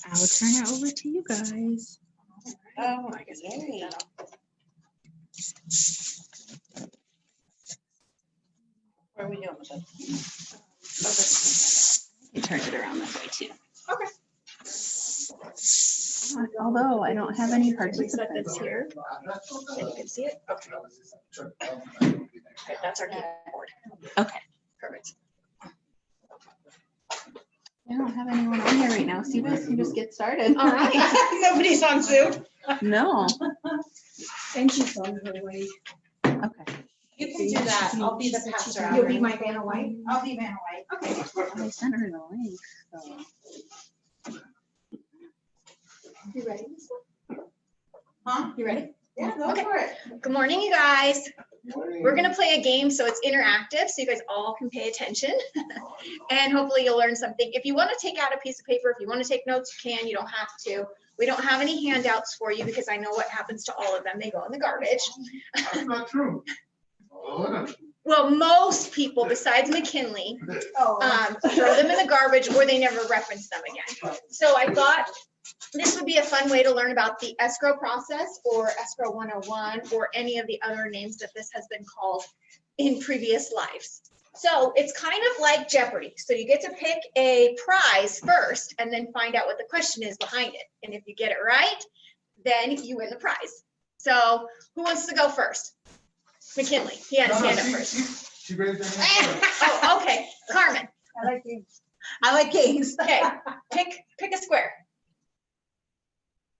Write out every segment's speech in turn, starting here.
I'll turn it over to you guys. Oh, I guess we can take that off. What are we doing with it? You turn it around this way too. Okay. Although I don't have any participants here. And you can see it? Okay. Okay, that's our keyboard. Okay. Perfect. I don't have anyone on here right now, so you guys can just get started. All right. Nobody's on Zoom. No. And she's on her way. Okay. You can do that. I'll be the passer. You'll be my Vanna White? I'll be Vanna White. Okay. I sent her the link, so. You ready? Huh? You ready? Yeah, go Okay. for it. Good morning, you guys. We're gonna play a game, so it's interactive, so you guys all can pay attention. And hopefully you'll learn something. If you want to take out a piece of paper, if you want to take notes, you can. You don't have to. We don't have any handouts for you because I know what happens to all of them. They go in the garbage. That's not true. Well, most people besides McKinley Oh. throw them in the garbage or they never reference them again. So I thought this would be a fun way to learn about the escrow process or escrow 101 or any of the other names that this has been called in previous lives. So it's kind of like Jeopardy. So you get to pick a prize first and then find out what the question is behind it. And if you get it right, then you win the prize. So who wants to go first? McKinley, he had his hand up first. She raised her hand. Oh, okay. Carmen. I like games. I like games. Okay, pick a square.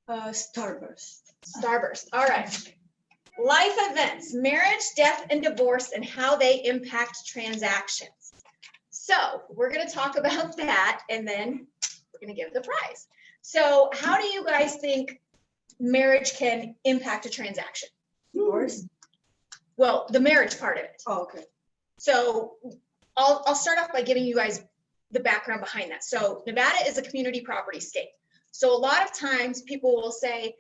Starburst. Starburst. All right. Life events, marriage, death, and divorce, and how they impact transactions. So we're going to talk about that, and then we're going to give the prize. So how do you guys think marriage can impact a transaction? Divorce? Well, the marriage part of it. Oh, okay. So I'll start off by giving you guys the background behind that. So Nevada is a community property state. So a lot of times people will say,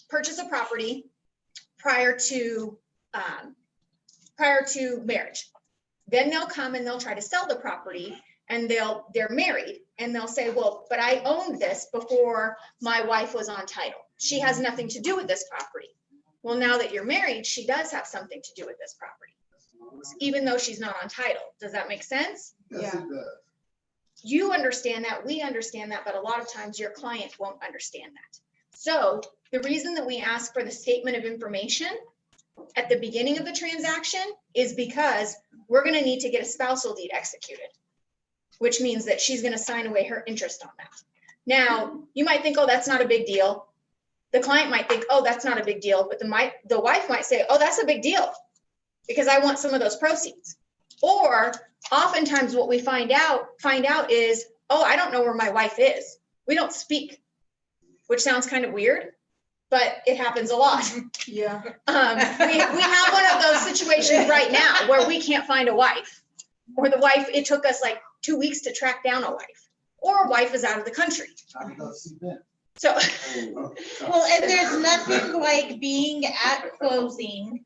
purchase a property prior to marriage. Then they'll come and they'll try to sell the property and they're married and they'll say, well, but I owned this before my wife was on title. She has nothing to do with this property. Well, now that you're married, she does have something to do with this property, even though she's not on title. Does that make sense? Yes, it does. You understand that, we understand that, but a lot of times your client won't understand that. So the reason that we ask for the statement of information at the beginning of the transaction is because we're going to need to get a spousal deed executed, which means that she's going to sign away her interest on that. Now, you might think, oh, that's not a big deal. The client might think, oh, that's not a big deal, but the wife might say, oh, that's a big deal because I want some of those proceeds. Or oftentimes what we find out is, oh, I don't know where my wife is. We don't speak, which sounds kind of weird, but it happens a lot. Yeah. We have one of those situations right now where we can't find a wife, or the wife, it took us like 2 weeks to track down a wife, or a wife is out of the country. Time to go see Ben. So Well, and there's nothing like being at closing.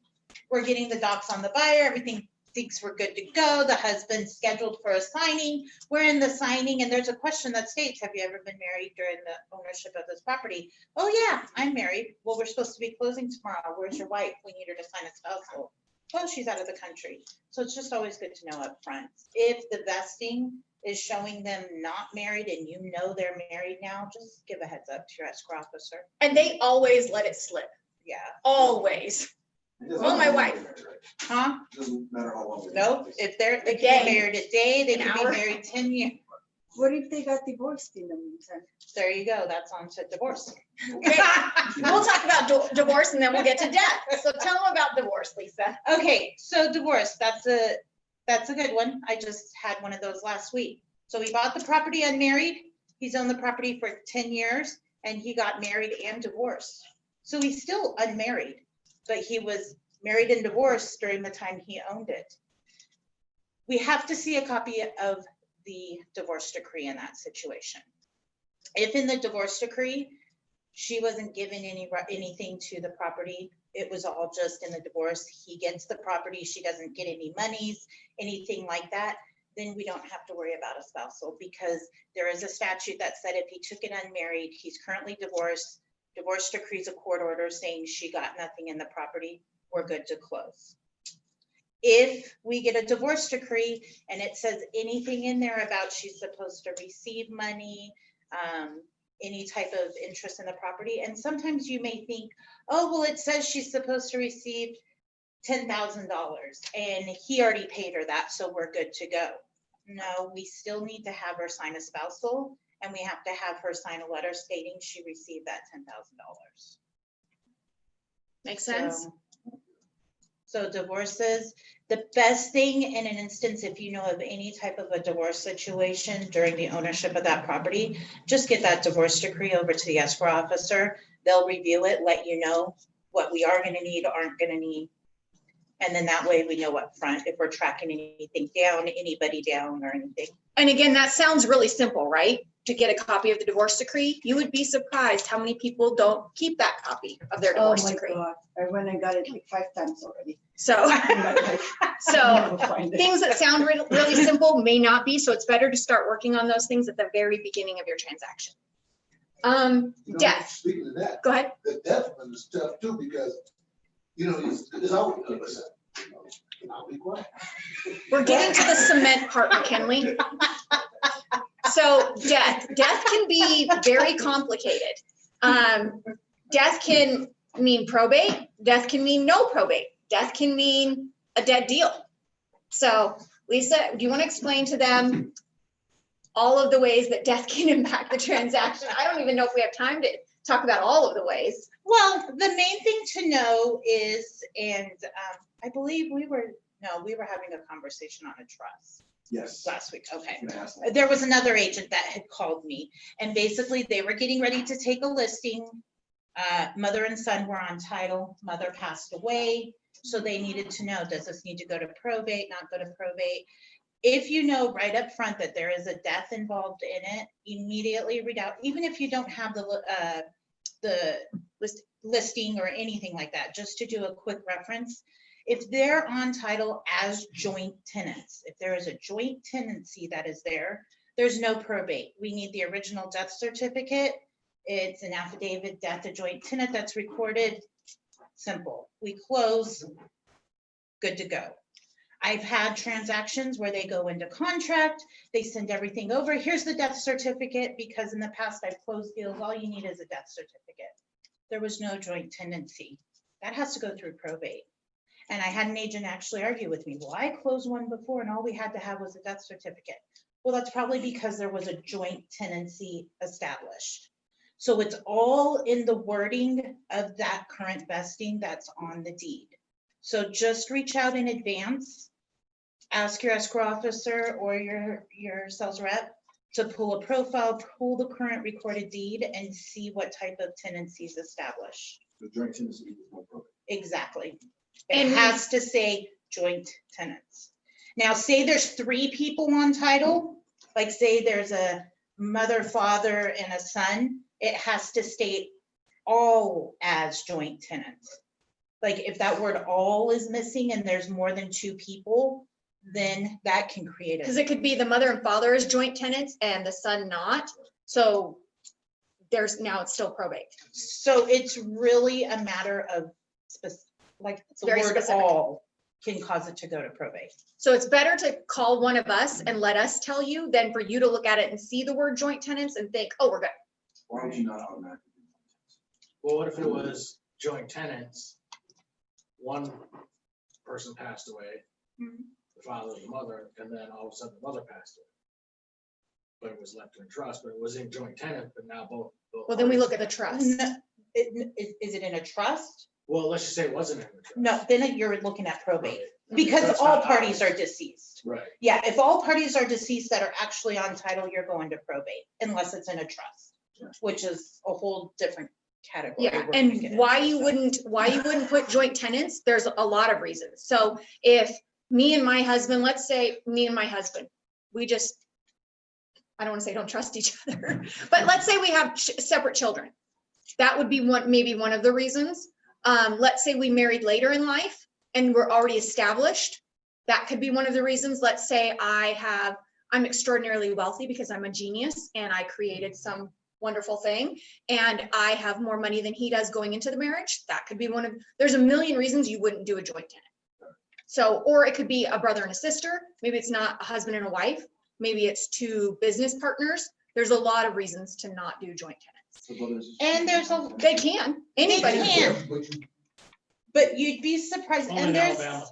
We're getting the docs on the buyer, everything thinks we're good to go. The husband's scheduled for a signing. We're in the signing and there's a question that states, have you ever been married during the ownership of this property? Oh yeah, I'm married. Well, we're supposed to be closing tomorrow. Where's your wife? We need her to sign a spousal. Oh, she's out of the country. So it's just always good to know up front. If the vesting is showing them not married and you know they're married now, just give a heads up to your escrow officer. and they always let it slip, Yeah. always. It doesn't Oh, my matter wife. how long they're married, right? Huh? Doesn't matter how long. Nope. If they A can day. be married a day, they An can be hour. married 10 years. What if they got divorced in the meantime? There you go. That's on to divorce. Okay, we'll talk about divorce and then we'll get to death. So tell them about divorce, Lisa. Okay, so divorce, that's a good one. I just had one of those last week. So he bought the property unmarried. He's owned the property for 10 years and he got married and divorced. So he's still unmarried, but he was married and divorced during the time he owned it. We have to see a copy of the divorce decree in that situation. If in the divorce decree, she wasn't given anything to the property, it was all just in the divorce, he gets the property, she doesn't get any monies, anything like that, then we don't have to worry about a spousal, because there is a statute that said if he took it unmarried, he's currently divorced, divorce decrees a court order saying she got nothing in the property, we're good to close. If we get a divorce decree and it says anything in there about she's supposed to receive money, any type of interest in the property, and sometimes you may think, oh, well, it says she's supposed to receive $10,000 and he already paid her that, so we're good to go. No, we still need to have her sign a spousal, and we have to have her sign a letter stating she received that $10,000. Makes sense? So divorces, the best thing in an instance, if you know of any type of a divorce situation during the ownership of that property, just get that divorce decree over to the escrow officer. They'll review it, let you know what we are gonna need, aren't gonna need. And then that way we know up front if we're tracking anything down, anybody down or anything. And again, that sounds really simple, right? To get a copy of the divorce decree, you would be surprised how many people don't keep that copy of their Oh divorce my decree. God, I went and got it like 5 times already. So, I so never find it. things that sound really simple may not be, so it's better to start working on those things at the very beginning of your transaction. You know, Death, Speaking of that, go ahead. the death one is tough too, because, you know, it's always, I'll be quiet. We're getting to the cement part, McKinley. So death can be very complicated. Death can mean probate, death can mean no probate, death can mean a dead deal. So Lisa, do you want to explain to them all of the ways that death can impact the transaction? I don't even know if we have time to talk about all of the ways. Well, the main thing to know is, and I believe we were having a conversation on a trust Yes. last week. Okay. Can I ask that? There was another agent that had called me, and basically they were getting ready to take a listing. Mother and son were on title, mother passed away. So they needed to know, does this need to go to probate, not go to probate? If you know right up front that there is a death involved in it, immediately read out, even if you don't have the listing or anything like that, just to do a quick reference. If they're on title as joint tenants, if there is a joint tenancy that is there, there's no probate. We need the original death certificate. It's an affidavit death of joint tenant that's recorded. Simple. We close, good to go. I've had transactions where they go into contract, they send everything over. Here's the death certificate, because in the past I've closed deals, all you need is a death certificate. There was no joint tenancy. That has to go through probate. And I had an agent actually argue with me, well, I closed one before and all we had to have was a death certificate. Well, that's probably because there was a joint tenancy established. So it's all in the wording of that current vesting that's on the deed. So just reach out in advance, ask your escrow officer or your sales rep to pull a profile, pull the current recorded deed and see what type of tenancy is established. The joint tenancy is no problem. Exactly. And It has to say joint tenants. Now, say there's 3 people on title, like say there's a mother, father, and a son, it has to state all as joint tenants. Like if that word all is missing and there's more than 2 people, then that can create Because a, it could be the mother and father as joint tenants and the son not. So now it's still probate. so it's really a matter of like the Very word specific. all can cause it to go to probate. So it's better to call one of us and let us tell you than for you to look at it and see the word joint tenants and think, oh, we're good. Why would you not automatically? Well, what if it was joint tenants? One person passed away, Mhm. the father and the mother, and then all of a sudden the mother passed away. But it was left in trust, but it was in joint tenant, but now both. Well, then we parties- look at the trust. No, is it in a trust? Well, let's just say it wasn't in the trust. No, then you're looking at probate, So because it's all not parties ours. are deceased. Right. Yeah, if all parties are deceased that are actually on title, you're going to probate unless it's in a trust, which is a whole different category. Yeah, we're gonna get and why into, you so. wouldn't put joint tenants, there's a lot of reasons. So if me and my husband, let's say me and my husband, we just, I don't want to say don't trust each other, but let's say we have separate children. That would be maybe one of the reasons. Let's say we married later in life and we're already established. That could be one of the reasons. Let's say I'm extraordinarily wealthy because I'm a genius and I created some wonderful thing and I have more money than he does going into the marriage. That could be there's a million reasons you wouldn't do a joint tenant. So, or it could be a brother and a sister. Maybe it's not a husband and a wife. Maybe it's two business partners. There's a lot of reasons to not do joint tenants. And They can, anybody can. But you- but you'd be surprised, Only and in Alabama.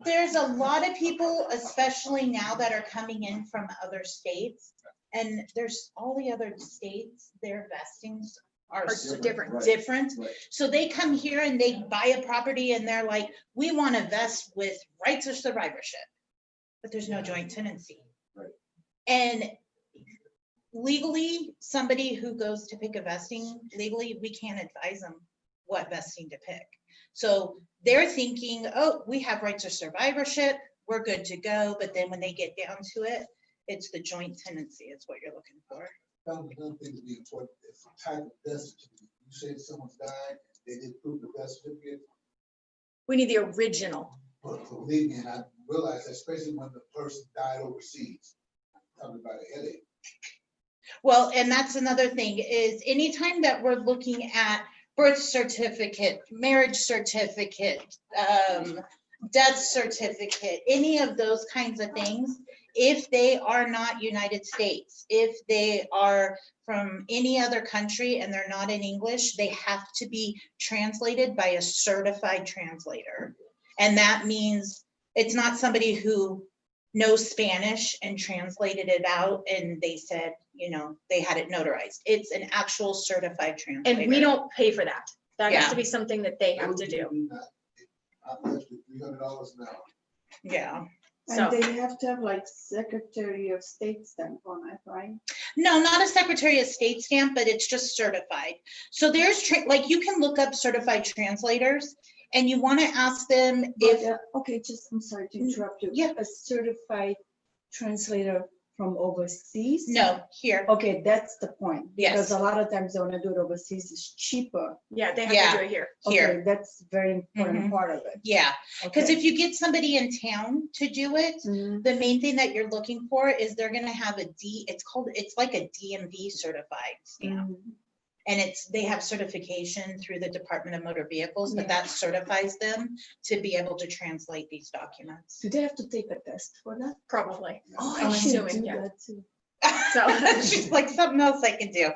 there's a lot of people, especially now, that are coming in from other states. And there's all the other states, their vestings are different. Right. different. Right. So they come here and they buy a property and they're like, we want to vest with rights of survivorship. But there's no joint tenancy. Right. And legally, somebody who goes to pick a vesting, legally, we can't advise them what vesting to pick. So they're thinking, oh, we have rights of survivorship, we're good to go. But then when they get down to it, it's the joint tenancy is what you're looking for. Found another thing to be important, is the type of death certificate. You said someone's died, they didn't prove the death certificate, We need the original. but believe me, and I realize, that especially when the person died overseas, I'm talking about a headache. Well, and that's another thing is anytime that we're looking at birth certificate, marriage certificate, death certificate, any of those kinds of things, if they are not United States, if they are from any other country and they're not in English, they have to be translated by a certified translator. And that means it's not somebody who knows Spanish and translated it out and they said, you know, they had it notarized. It's an actual certified translator. And we don't pay for that. That has Yeah. to be something that they have to do. I'm actually $300 an hour. Yeah. So- And they have to have like Secretary of State stamp on it, right? No, not a Secretary of State stamp, but it's just certified. So there's like, you can look up certified translators and you want to ask them if, But, okay, just, I'm sorry to interrupt you. Yeah. A certified translator from overseas? no, here. Okay, that's the point. Yes. Because a lot of times when I do it overseas, it's cheaper. Yeah, they have Yeah. to do it here. Here. Okay, that's very important Mhm. part of it. Yeah, because Okay. if you get somebody in town to do it, Mhm. the main thing that you're looking for is they're gonna have it's like a DMV certified stamp. Mhm. And they have certification through the Department of Motor Vehicles, but Yeah. that certifies them to be able to translate these documents. Do they have to take a test for that? Probably. Oh, I'm I should assuming, do yeah. that too. So- She's like, something else I can do.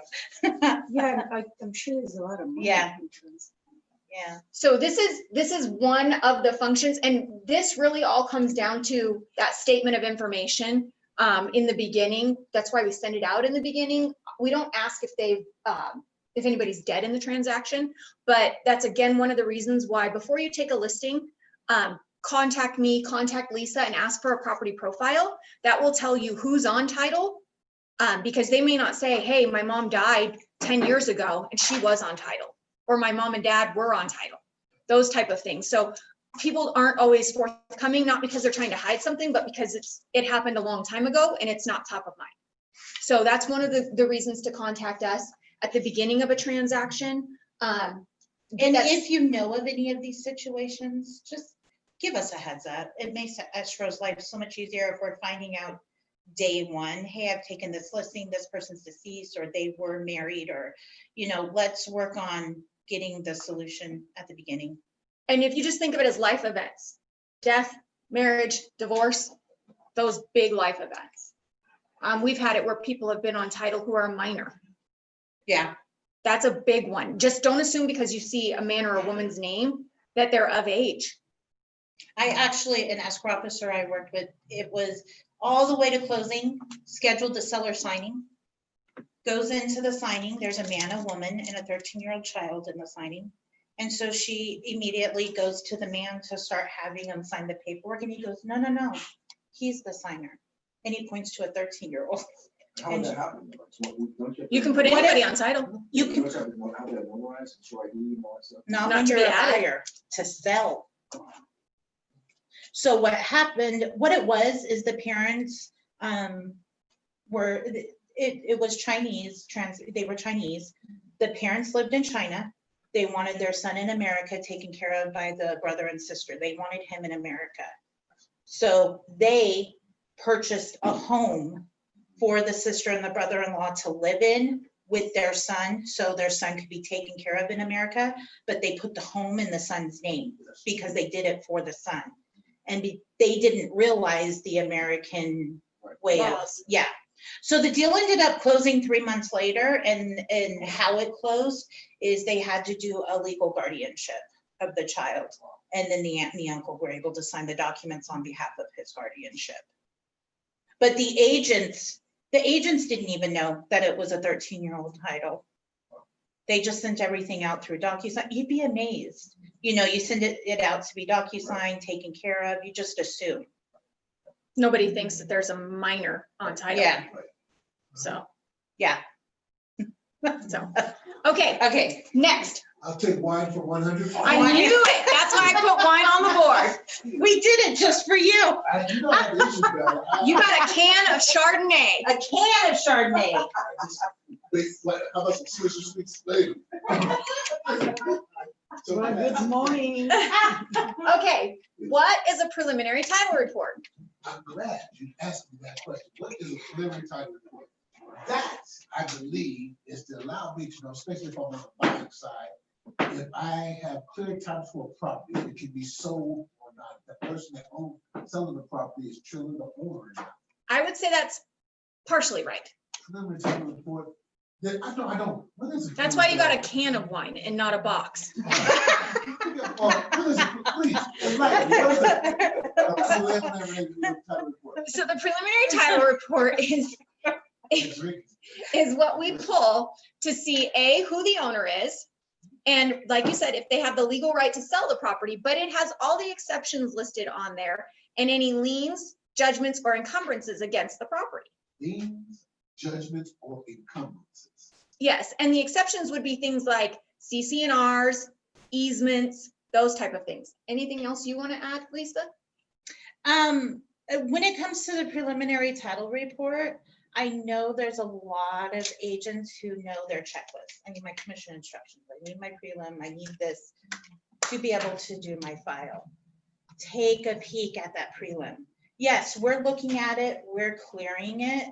Yeah, I'm sure there's a lot of money. Yeah. in trans- Yeah, So this is one of the functions, and this really all comes down to that statement of information in the beginning. That's why we send it out in the beginning. We don't ask if anybody's dead in the transaction, but that's again one of the reasons why before you take a listing, contact me, contact Lisa, and ask for a property profile. That will tell you who's on title, because they may not say, hey, my mom died 10 years ago and she was on title, or my mom and dad were on title, those type of things. So people aren't always forthcoming, not because they're trying to hide something, but because it happened a long time ago and it's not top of mind. So that's one of the reasons to contact us at the beginning of a transaction. and that's- if you know of any of these situations, just give us a heads up. It makes Escrow's life so much easier if we're finding out day one, hey, I've taken this listing, this person's deceased, or they were married, or, you know, let's work on getting the solution at the beginning. And if you just think of it as life events, death, marriage, divorce, those big life events. We've had it where people have been on title who are a minor. Yeah, That's a big one. Just don't assume because you see a man or a woman's name that they're of age. I actually, an escrow officer I worked with, it was all the way to closing, scheduled the seller signing. Goes into the signing, there's a man, a woman, and a 13-year-old child in the signing. And so she immediately goes to the man to start having him sign the paperwork, and he goes, no, no, no, he's the signer. And he points to a 13-year-old. How would that happen? You can put What anybody on title. You can, How would that memorize, show ID and all that stuff? not Not when to you're be a added. buyer, to sell. So what happened, what it was, is the parents were, it was Chinese, they were Chinese. The parents lived in China. They wanted their son in America taken care of by the brother and sister. They wanted him in America. So they purchased a home for the sister and the brother-in-law to live in with their son, so their son could be taken care of in America, but they put the home in the son's name because they did it for the son. And they didn't realize the American way of, Laws. yeah. So the deal ended up closing 3 months later, and how it closed is they had to do a legal guardianship of the child. And then the aunt and the uncle were able to sign the documents on behalf of his guardianship. But the agents didn't even know that it was a 13-year-old title. They just sent everything out through DocuSign. You'd be amazed. You know, you send it out to be DocuSign, taken care of, you just assume. Nobody thinks that there's a minor on title. Yeah, So, yeah. okay, Okay, next. I'll take wine for 100. I knew it. That's why I put wine on the board. we did it just for you. You know how this is going. You got a can of Chardonnay. A can of Chardonnay. Wait, how about some Swiss sweets later? So Well, good morning. Okay, what is a preliminary title report? I'm glad you asked me that question. What is a preliminary title report? That, I believe, is to allow me to know, especially if I'm on the buying side, if I have clear title for a property, it can be sold or not. The person that owns, selling the property is truly the owner or not. I would say that's partially right. Preliminary title report, then I don't, what is it? That's why you got a can of wine and not a box. What is it? Please, enlighten me. What is it? A preliminary title report. So the preliminary title report is what we pull to see who the owner is. And like you said, if they have the legal right to sell the property, but it has all the exceptions listed on there and any liens, judgments, or encumbrances against the property. Liens, judgments, or encumbrances. Yes, and the exceptions would be things like CC&Rs, easements, those type of things. Anything else you want to add, Lisa? When it comes to the preliminary title report, I know there's a lot of agents who know their checklist. I need my commission instructions. I need my prelim. I need this to be able to do my file. Take a peek at that prelim. Yes, we're looking at it, we're clearing it,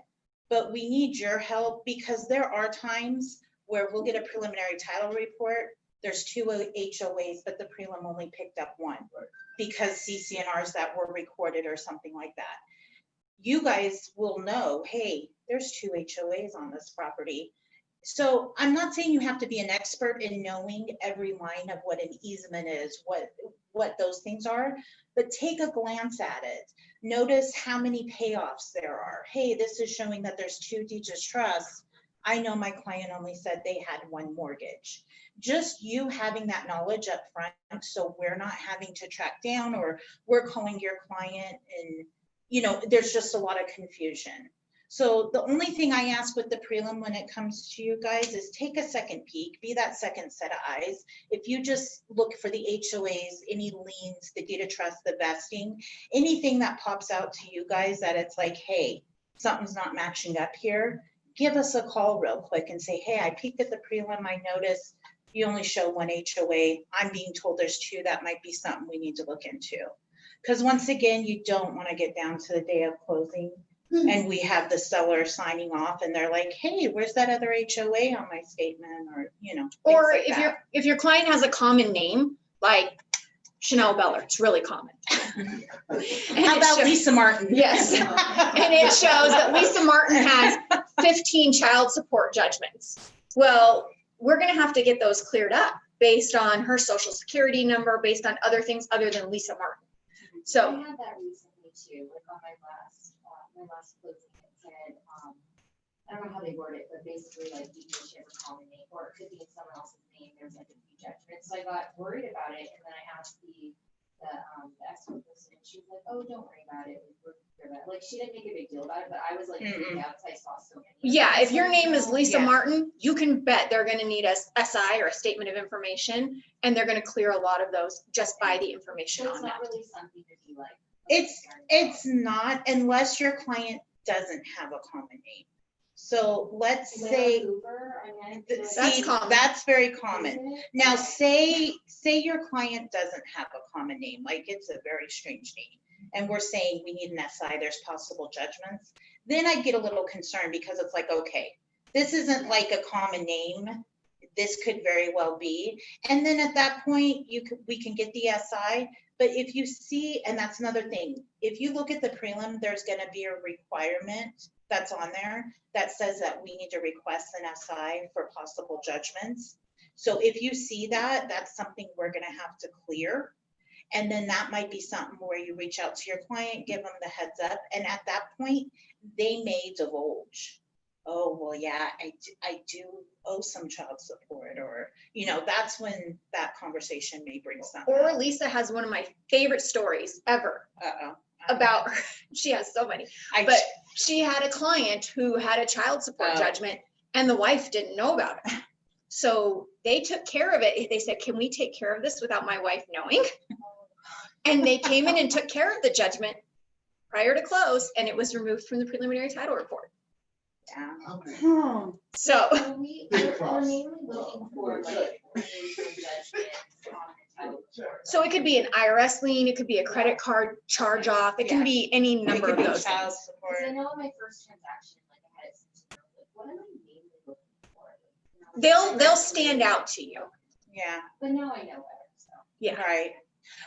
but we need your help because there are times where we'll get a preliminary title report. There's 2 HOAs, but the prelim only picked up 1 because CC&Rs that were recorded or something like that. You guys will know, hey, there's 2 HOAs on this property. So I'm not saying you have to be an expert in knowing every line of what an easement is, what those things are, but take a glance at it. Notice how many payoffs there are. Hey, this is showing that there's 2 deeds of trust. I know my client only said they had 1 mortgage. Just you having that knowledge up front, so we're not having to track down or we're calling your client and, you know, there's just a lot of confusion. So the only thing I ask with the prelim when it comes to you guys is take a second peek, be that second set of eyes. If you just look for the HOAs, any liens, the deed of trust, the vesting, anything that pops out to you guys that it's like, hey, something's not matching up here, give us a call real quick and say, hey, I peeked at the prelim, I noticed you only show 1 HOA. I'm being told there's 2, that might be something we need to look into. Because once again, you don't want to get down to the day of closing and we have the seller signing off and they're like, hey, where's that other HOA on my statement? Or, you know. Or things like if your client has a common name, like Chanelle Beller, it's really common. How about Lisa Martin? Yes. And it shows that Lisa Martin has 15 child support judgments. Well, we're going to have to get those cleared up based on her social security number, based on other things other than Lisa Martin. So I had that recently too, like on my last closing, it said, I don't know how they word it, but basically like you can share a common name, or it could be in someone else's name, there's like a few judgments, so I got worried about it, and then I asked the Escrow person, and she was like, oh, don't worry about it, we're clear about it. Like, she didn't make a big deal about it, but I was like, freaking out because I saw so many. yeah, if your name is Lisa Yeah. Martin, you can bet they're going to need a SI or a statement of information, and they're going to clear a lot of those just by the information So it's on that. not really something to be like. It's not unless your client doesn't have a common name. So let's say, Uber, I mean, That's common. that's very common. Isn't it? Now, say your client doesn't have a common name, like it's a very strange name. and we're saying we need an SI, there's possible judgments, then I get a little concerned because it's like, okay, this isn't like a common name. This could very well be. And then at that point, we can get the SI. But if you see, and that's another thing, if you look at the prelim, there's going to be a requirement that's on there that says that we need to request an SI for possible judgments. So if you see that, that's something we're going to have to clear. And then that might be something where you reach out to your client, give them the heads up. And at that point, they may divulge, oh, well, yeah, I do owe some child support, or, you know, that's when that conversation may bring something. Or Lisa has one of my favorite stories ever about, she has so many, but she had a client who had a child support judgment and the wife didn't know about it. So they took care of it. They said, can we take care of this without my wife knowing? And they came in and took care of the judgment prior to close, and it was removed from the preliminary title report. Yeah. Okay. So We're mainly looking for like liens and judgments on the title report. So it could be an IRS lien, it could be a credit card charge off, it can be any It number could of be those child things. support. Because I know in my first transaction, like I had it sent to them, like, what am I mainly looking for? You know, They'll stand out to you. Yeah. But now I know better, so. Yeah. Right.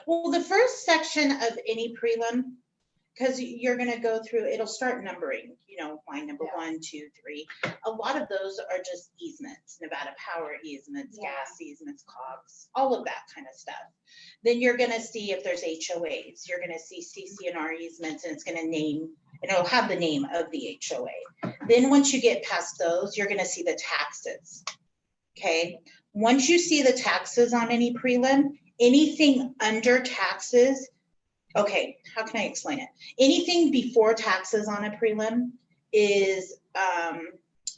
Well, the first section of any prelim, because you're going to go through, it'll start numbering, you know, line number 1, 2, 3. A lot of those are just easements, Nevada power easements, gas easements, COGS, all of that kind of stuff. Then you're going to see if there's HOAs. You're going to see CC&R easements, and it's going to name, and it'll have the name of the HOA. Then once you get past those, you're going to see the taxes. Okay. Once you see the taxes on any prelim, anything under taxes, okay, how can I explain it? Anything before taxes on a prelim is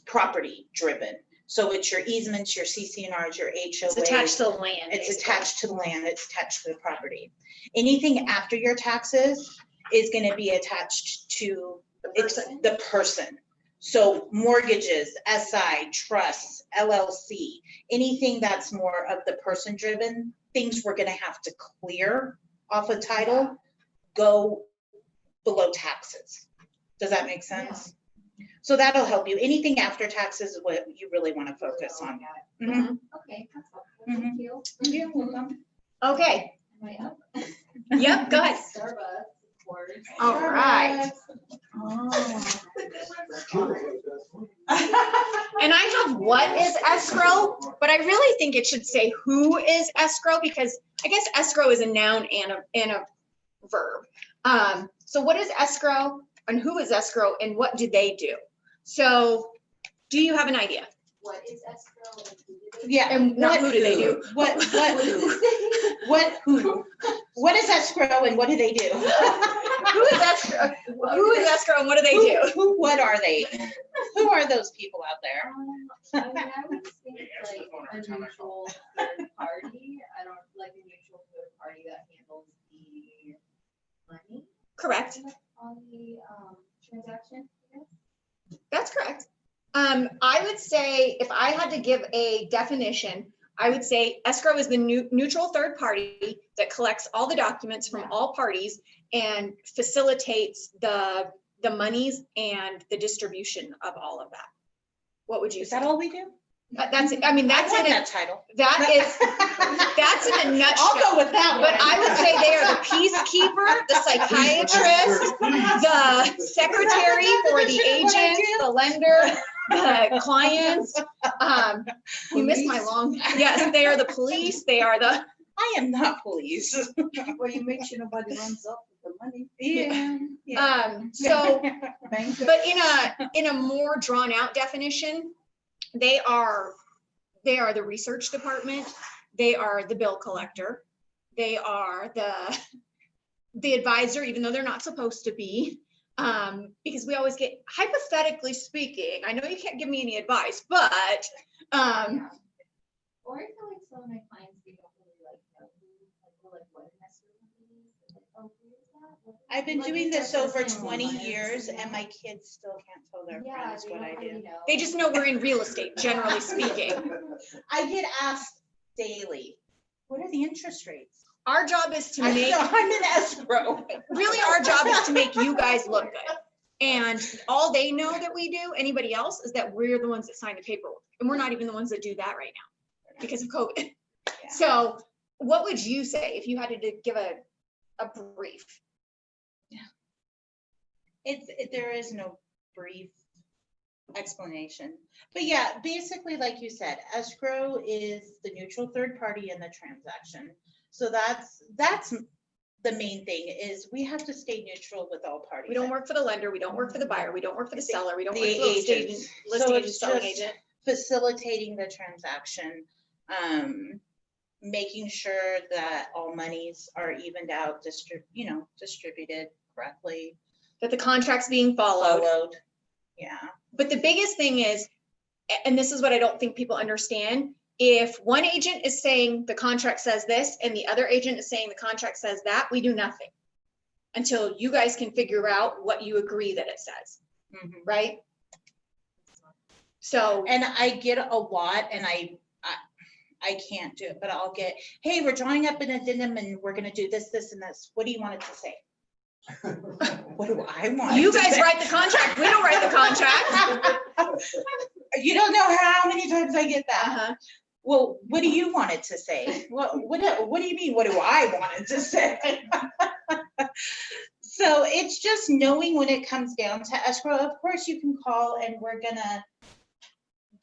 property driven. So it's your easements, your CC&Rs, your HOAs. It's attached to the land. It's basically. attached to the land, it's attached to the property. Anything after your taxes is going to be attached to the person. So mortgages, SI, trusts, LLC, anything that's more of the person driven, things we're going to have to clear off a title go below taxes. Does that make sense? Yeah. So that'll help you. Anything after taxes is what you really want to focus on. Okay, that's helpful. Thank you. You're welcome. Okay. Am I up? Yep, go ahead. Starbucks, of course. All right. And I have what is escrow, but I really think it should say who is escrow, because I guess escrow is a noun and a verb. So what is escrow and who is escrow and what do they do? So do you have an idea? What is escrow and who do they? Yeah, And not who do they do? What is escrow and what do they do? Who is escrow? Who is escrow and what do they do? What are they? Who are those people out there? I mean, I would think like a neutral third party. I don't like a neutral third party that handles the money Correct. on the transaction. I guess. That's correct. I would say if I had to give a definition, I would say escrow is the neutral third party that collects all the documents from all parties and facilitates the monies and the distribution of all of that. What would you Is say? that all we do? That's it. I mean, that's I like it. that title. That's in a nutshell. I'll go with that But one. I would say they are the peacekeeper, the psychiatrist, the secretary for the agent, the lender, the clients. You missed my long, yes, they are the police, they are the, I am not police. Well, you make sure nobody runs up with the money. Yeah. so, Bank. but in a more drawn out definition, they are the research department, they are the bill collector, they are the advisor, even though they're not supposed to be. Because we always get, hypothetically speaking, I know you can't give me any advice, but Or I feel like some of my clients, they don't really like know who, like what an escrow company is. Like, oh, who is that? What- I've been what doing is this that over person? 20 What is years it? and my kids still can't tell their Yeah, friends they what don't I really do. know. they just know we're in real estate, generally speaking. I get asked daily, what are the interest rates? Our job is to I'm make, in escrow. really our job is to make you guys look good. And all they know that we do, anybody else, is that we're the ones that sign the paperwork. And we're not even the ones that do that right now because of COVID. Yeah. So what would you say if you had to give a brief? There is no brief explanation. But yeah, basically, like you said, escrow is the neutral third party in the transaction. So that's the main thing, is we have to stay neutral with all parties. We don't work for the lender, we don't work for the buyer, we don't work for the seller, we don't The work for the agent. listing So agent, it's selling just agent. facilitating the transaction, making sure that all monies are evened out, distributed correctly, That the contract's being followed. Yeah. But the biggest thing is, and this is what I don't think people understand, if one agent is saying the contract says this and the other agent is saying the contract says that, we do nothing until you guys can figure out what you agree that it says, right? So, And I get a lot, and I can't do it, but I'll get, hey, we're drawing up an addendum and we're gonna do this, this, and this. What do you want it to say? What do I want? you it to guys say? write the contract, we don't write the contract. You don't know how many times I get that. Uh-huh. Well, what do you want it to say? What do you mean? What do I want it to say? So it's just knowing when it comes down to escrow. Of course, you can call and we're gonna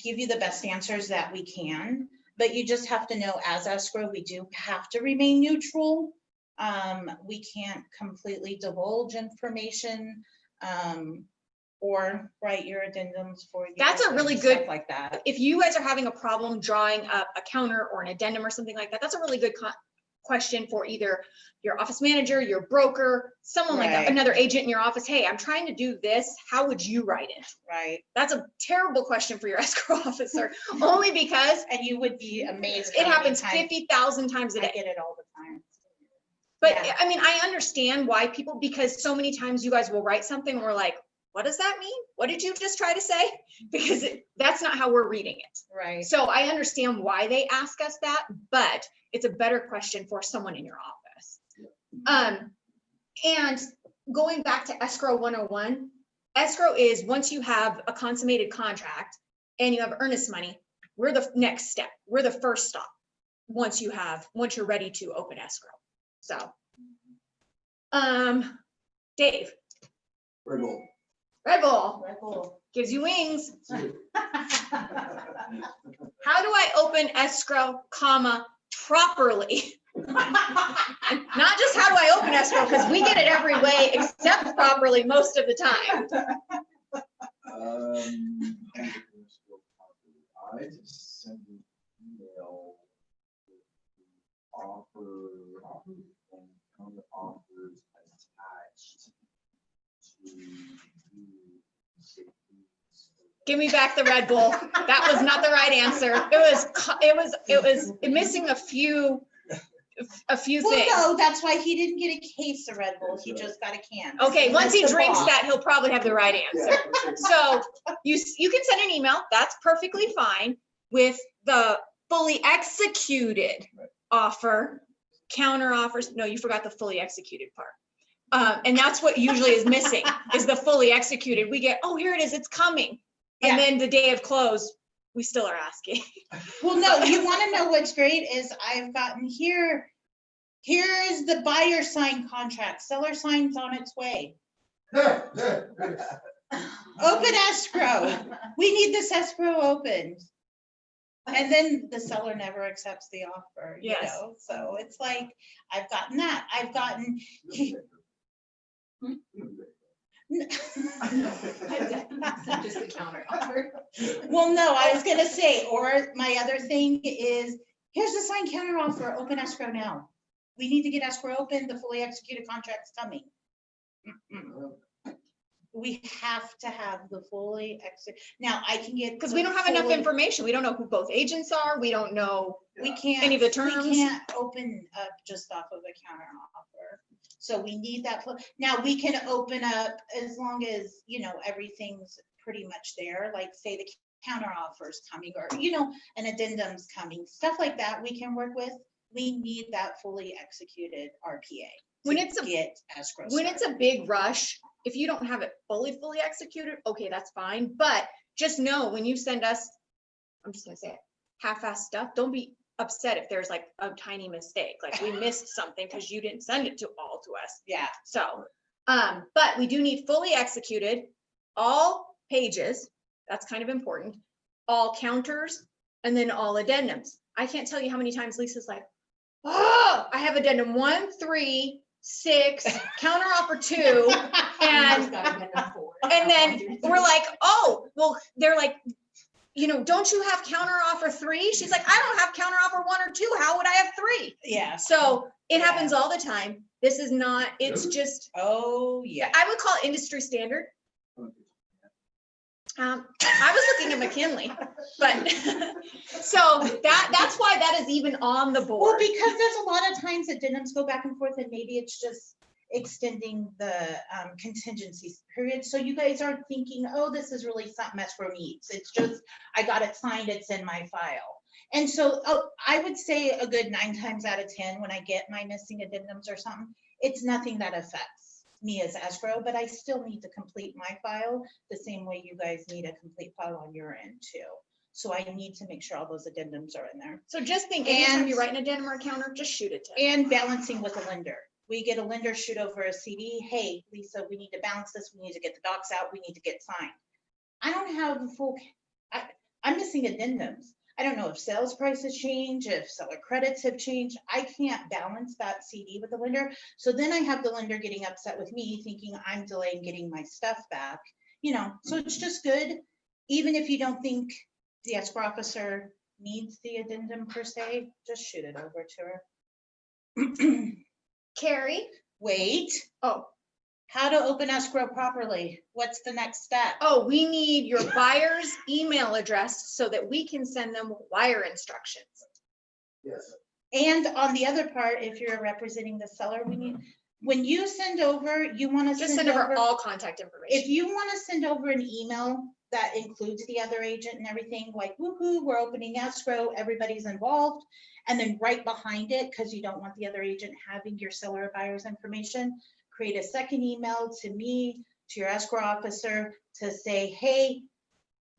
give you the best answers that we can, but you just have to know, as escrow, we do have to remain neutral. We can't completely divulge information, or write your addendums for you. That's a really and good- stuff like that. If you guys are having a problem drawing up a counter or an addendum or something like that, that's a really good question for either your office manager, your broker, someone like that, Right. another agent in your office. Hey, I'm trying to do this. How would you write it? Right. That's a terrible question for your escrow officer, only because And you would be amazed. it how many happens times 50,000 times a I day. get it all the time. But Yeah. I mean, I understand why people, because so many times you guys will write something and we're like, what does that mean? What did you just try to say? Because that's not how we're reading it. Right. So I understand why they ask us that, but it's a better question for someone in your office. And going back to escrow 101, escrow is once you have a consummated contract and you have earnest money, we're the next step. We're the first stop once you're ready to open escrow. So, Dave, Red Bull. Red Bull Red Bull. gives you wings. How do I open escrow, properly? Not just how do I open escrow, because we get it every way except properly most of the time. I just send an email with the offer and counter offers attached to. Give me back the Red Bull. That was not the right answer. It was missing a few Well, things. no, that's why he didn't get a case of Red Bull. He just got a can. Okay, once he That's the drinks boss. that, he'll probably have the right answer. So you can send an email, that's perfectly fine, with the fully executed offer, counter offers. No, you forgot the fully executed part. And that's what usually is missing, is the fully executed. We get, oh, here it is, it's coming. And Yeah. then the day of close, we still are asking. Well, no, you want to know what's great is I've gotten here is the buyer signed contract. Seller signs on its way. Open escrow. We need this escrow opened. And then the seller never accepts the offer, you Yes. know? So it's like, I've gotten that. I've gotten, Just the counter offer. well, no, I was gonna say, or my other thing is, here's the signed counter offer, open escrow now. We need to get escrow open, the fully executed contract's coming. Mm-mm. We have to have the fully now I can get. Because the we don't have enough fully- information. We don't know who both agents are. We don't know. We can't. Any of the terms? We can't open up just off of a counter offer. So we need that. Now we can open up as long as, you know, everything's pretty much there, like say the counter offers coming or, you know, an addendum's coming, stuff like that we can work with. we need that fully executed RPA. When to it's a- get escrow When it's started. a big rush, if you don't have it fully executed, okay, that's fine. But just know when you send us, I'm just gonna say it, half-assed stuff, don't be upset if there's like a tiny mistake, like we missed something because you didn't send it to us. Yeah, So, but we do need fully executed, all pages, that's kind of important, all counters, and then all addendums. I can't tell you how many times Lisa's like, oh, I have addendum 1, 3, 6, counter offer 2, and then we're like, oh, well, they're like, you know, don't you have counter offer 3? She's like, I don't have counter offer 1 or 2. How would I have 3? yeah. So it Yeah. happens all the time. This is not, it's just, Oh, yeah. I would call it industry standard. I was looking at McKinley, but so that's why that is even on the Well, board. because there's a lot of times addendums go back and forth and maybe it's just extending the contingency period. So you guys aren't thinking, oh, this is really something escrow needs. It's just, I got it signed, it's in my file. And so I would say a good 9 times out of 10, when I get my missing addendums or something, it's nothing that affects me as escrow, but I still need to complete my file the same way you guys need a complete file on your end too. So I need to make sure all those addendums are in there. So just think, anytime And- you write an addendum or a counter, just shoot it to. And balancing with a lender. We get a lender shoot over a CD. Hey, Lisa, we need to balance this. We need to get the docs out. We need to get signed. I don't have the full, I'm missing addendums. I don't know if sales prices change, if seller credits have changed. I can't balance that CD with the lender. So then I have the lender getting upset with me thinking I'm delaying getting my stuff back, you know, so it's just good. Even if you don't think the escrow officer needs the addendum per se, just shoot it over to her. Carrie? Wait, Oh, how to open escrow properly? What's the next step? oh, we need your buyer's email address so that we can send them wire instructions. Yes. And on the other part, if you're representing the seller, we need, when you send over, you want to Just send over all contact information. if you want to send over an email that includes the other agent and everything, like, woohoo, we're opening escrow, everybody's involved. And then right behind it, because you don't want the other agent having your seller or buyer's information, create a second email to me, to your escrow officer to say, hey,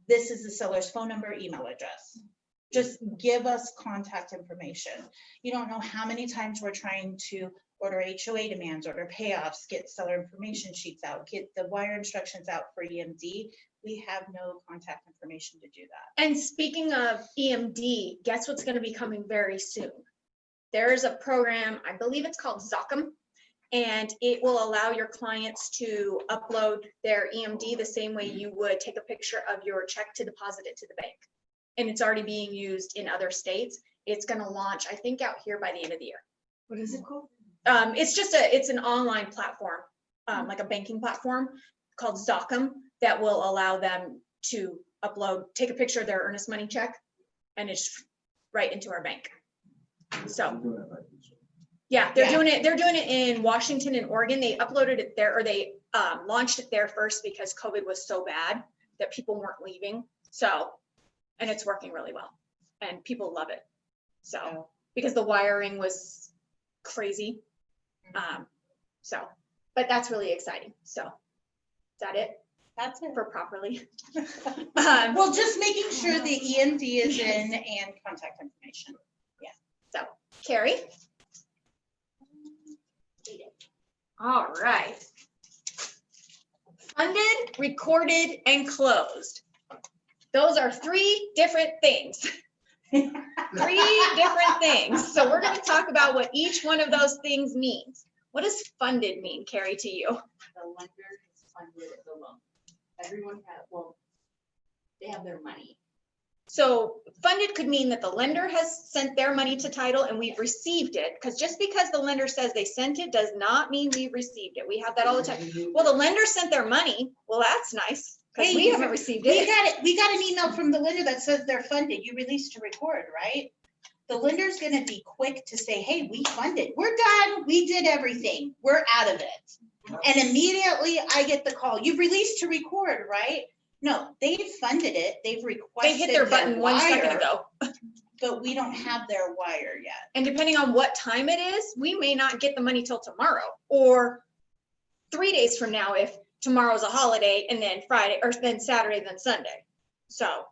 this is the seller's phone number, email address. Just give us contact information. You don't know how many times we're trying to order HOA demands, order payoffs, get seller information sheets out, get the wire instructions out for EMD. We have no contact information to do that. And speaking of EMD, guess what's going to be coming very soon? There's a program, I believe it's called Zocum, and it will allow your clients to upload their EMD the same way you would take a picture of your check to deposit it to the bank. And it's already being used in other states. It's going to launch, I think, out here by the end of the year. What is it called? It's an online platform, like a banking platform called Zocum that will allow them to take a picture of their earnest money check, and it's right into our bank. So, yeah, they're doing it in Washington and Oregon. They uploaded it there, or they launched it there first because COVID was so bad that people weren't leaving. So, and it's working really well, and people love it. So, because the wiring was crazy. So, but that's really exciting. So, is that it That's it. for properly? Well, just making sure the EMD is in and contact information. So, Carrie? All right. Funded, recorded, and closed. Those are 3 different things. 3 different things. So we're going to talk about what each one of those things means. What does funded mean, Carrie, to you? The lender has funded the loan. Everyone they have their money. So funded could mean that the lender has sent their money to title and we've received it, because just because the lender says they sent it does not mean we've received it. We have that all the time. Well, the lender sent their money. Well, that's nice, because Hey, we haven't received We it. got it. We got an email from the lender that says they're funded. You released to record, right? The lender's gonna be quick to say, hey, we funded. We're done. We did everything. We're out of it. And immediately I get the call. You've released to record, right? No, they've funded it. They've requested. They hit their button 1 second wire. ago. but we don't have their wire yet. And depending on what time it is, we may not get the money till tomorrow or 3 days from now if tomorrow's a holiday and then Friday or then Saturday, then Sunday. So,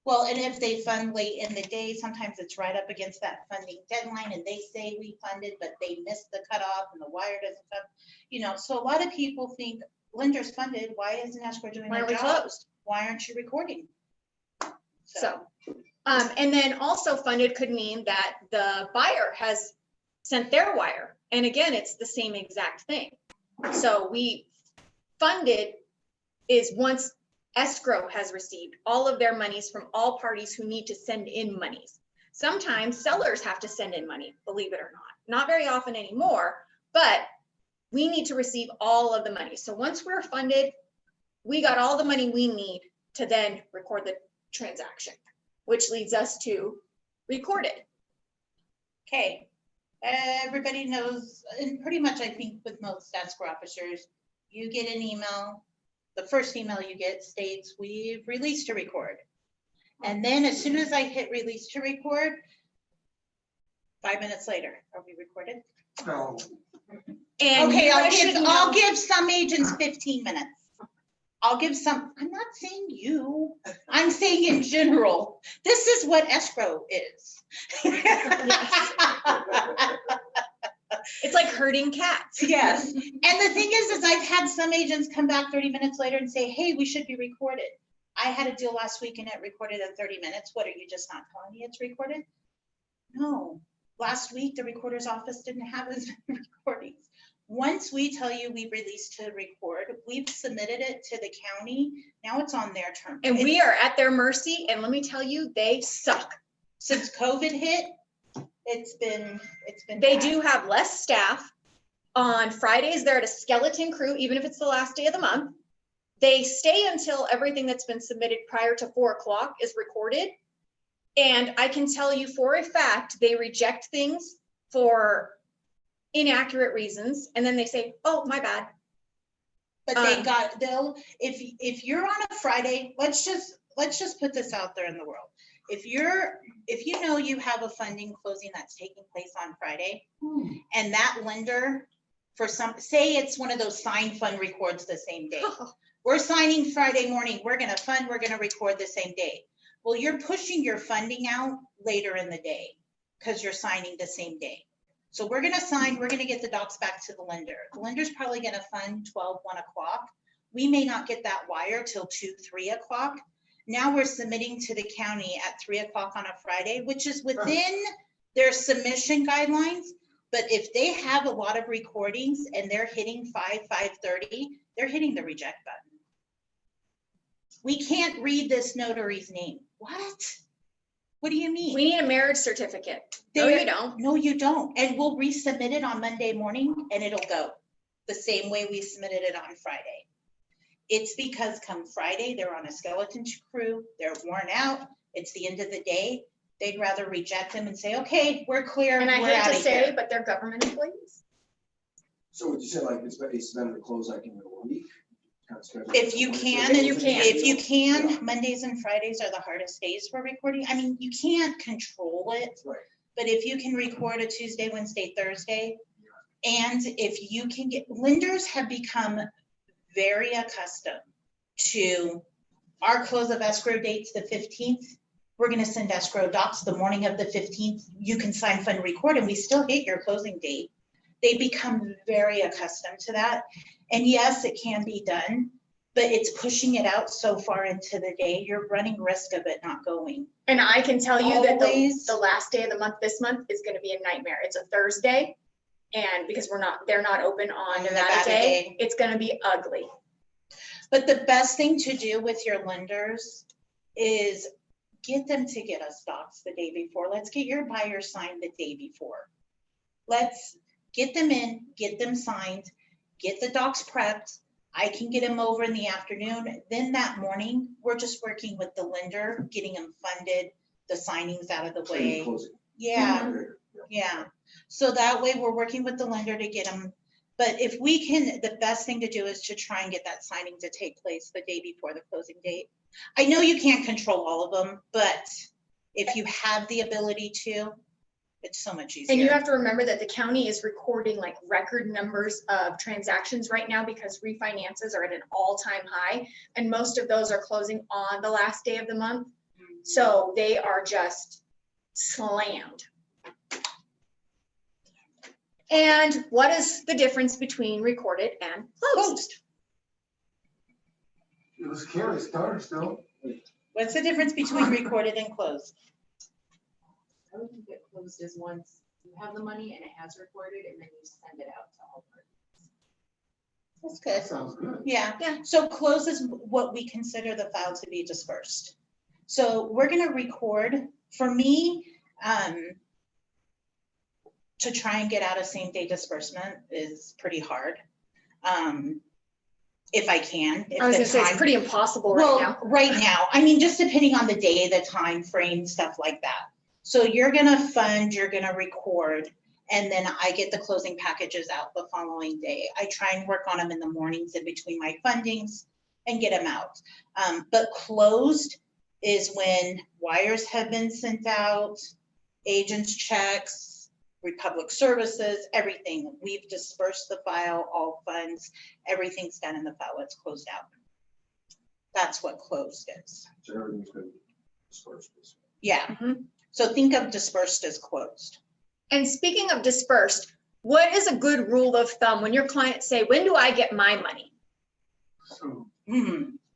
Well, and if they fund late in the day, sometimes it's right up against that funding deadline and they say we funded, but they missed the cutoff and the wire doesn't come. You know, so a lot of people think lenders funded, why isn't escrow doing why their are we job? closed? Why aren't you recording? So, and then also funded could mean that the buyer has sent their wire. And again, it's the same exact thing. So we funded is once escrow has received all of their monies from all parties who need to send in monies. Sometimes sellers have to send in money, believe it or not. Not very often anymore, but we need to receive all of the money. So once we're funded, we got all the money we need to then record the transaction, which leads us to record it. Okay, everybody knows, and pretty much I think with most escrow officers, you get an email. The first email you get states, we've released to record. And then as soon as I hit release to record, 5 minutes later, are we recorded? No, And Okay, you I'll guys should give, know- I'll give some agents 15 minutes. I'll give some, I'm not saying you, I'm saying in general, this is what escrow is. It's like herding cats. Yes, and the thing is I've had some agents come back 30 minutes later and say, hey, we should be recorded. I had a deal last week and it recorded in 30 minutes. What, are you just not telling me it's recorded? No, last week the recorder's office didn't have as many recordings. Once we tell you we released to record, we've submitted it to the county. Now it's on their terms. And we are at their mercy. And let me tell you, they suck. Since COVID hit, it's been They bad. do have less staff. On Fridays, they're at a skeleton crew, even if it's the last day of the month. They stay until everything that's been submitted prior to 4 o'clock is recorded. And I can tell you for a fact, they reject things for inaccurate reasons. And then they say, oh, my bad. But if you're on a Friday, let's just put this out there in the world. If you know you have a funding closing that's taking place on Friday, and that lender, say it's one of those signed fund records the same day. We're signing Friday morning, we're gonna fund, we're gonna record the same day. Well, you're pushing your funding out later in the day because you're signing the same day. So we're gonna sign, we're gonna get the docs back to the lender. The lender's probably gonna fund 12, 1 o'clock. We may not get that wire till 2, 3 o'clock. Now we're submitting to the county at 3 o'clock on a Friday, which is within their submission guidelines. But if they have a lot of recordings and they're hitting 5:30, they're hitting the reject button. We can't read this notary's name. What? What do you mean? We need a marriage certificate. No, you don't. No, you don't. And we'll resubmit it on Monday morning and it'll go the same way we submitted it on Friday. It's because come Friday, they're on a skeleton crew, they're worn out, it's the end of the day. They'd rather reject them and say, okay, we're clear, And I we're hate out to of say, here. but they're government employees. So would you say like it's better to close like in a week? Kind of schedule If you it? can, If you can. if you can, Yeah. Mondays and Fridays are the hardest days for recording. I mean, you can't control it. Right. But if you can record a Tuesday, Wednesday, Thursday, and if you can get, lenders have become very accustomed to our close of escrow dates the 15th. We're gonna send escrow docs the morning of the 15th. You can sign, fund, record, and we still hit your closing date. They become very accustomed to that. And yes, it can be done, but it's pushing it out so far into the day, you're running risk of it not going. And I can tell you that Always. the last day of the month, this month, is gonna be a nightmare. It's a Thursday. And because they're not open on Nevada Nevada Day, Day. it's gonna be ugly. But the best thing to do with your lenders is get them to get us docs the day before. Let's get your buyer signed the day before. Let's get them in, get them signed, get the docs prepped. I can get them over in the afternoon. Then that morning, we're just working with the lender, getting them funded, the signings out of the So you way. close it. Yeah. Yeah. Yeah, so that way we're working with the lender to get them, but if we can, the best thing to do is to try and get that signing to take place the day before the closing date. I know you can't control all of them, but if you have the ability to, it's so much easier. And you have to remember that the county is recording like record numbers of transactions right now because refinances are at an all-time high. And most of those are closing on the last day of the month. So they are just slammed. And what is the difference between recorded and closed? It was scary, started still. What's the difference between recorded and closed? I would think that closed is once you have the money and it has recorded and then you send it out to all parties. That's That good. sounds good. Yeah. Yeah. So close is what we consider the file to be dispersed. So we're gonna record, for me, to try and get out a same day disbursement is pretty hard. If I can. if I was the gonna say, it's time- pretty impossible right Well, now. right now, I mean, just depending on the day, the time frame, stuff like that. So you're gonna fund, you're gonna record, and then I get the closing packages out the following day. I try and work on them in the mornings in between my fundings and get them out. But closed is when wires have been sent out, agents' checks, Republic Services, everything. We've dispersed the file, all funds, everything's done in the file, it's closed out. That's what closed is. So everything's been dispersed. Yeah. Mhm. So think of dispersed as closed. And speaking of dispersed, what is a good rule of thumb when your clients say, when do I get my money? So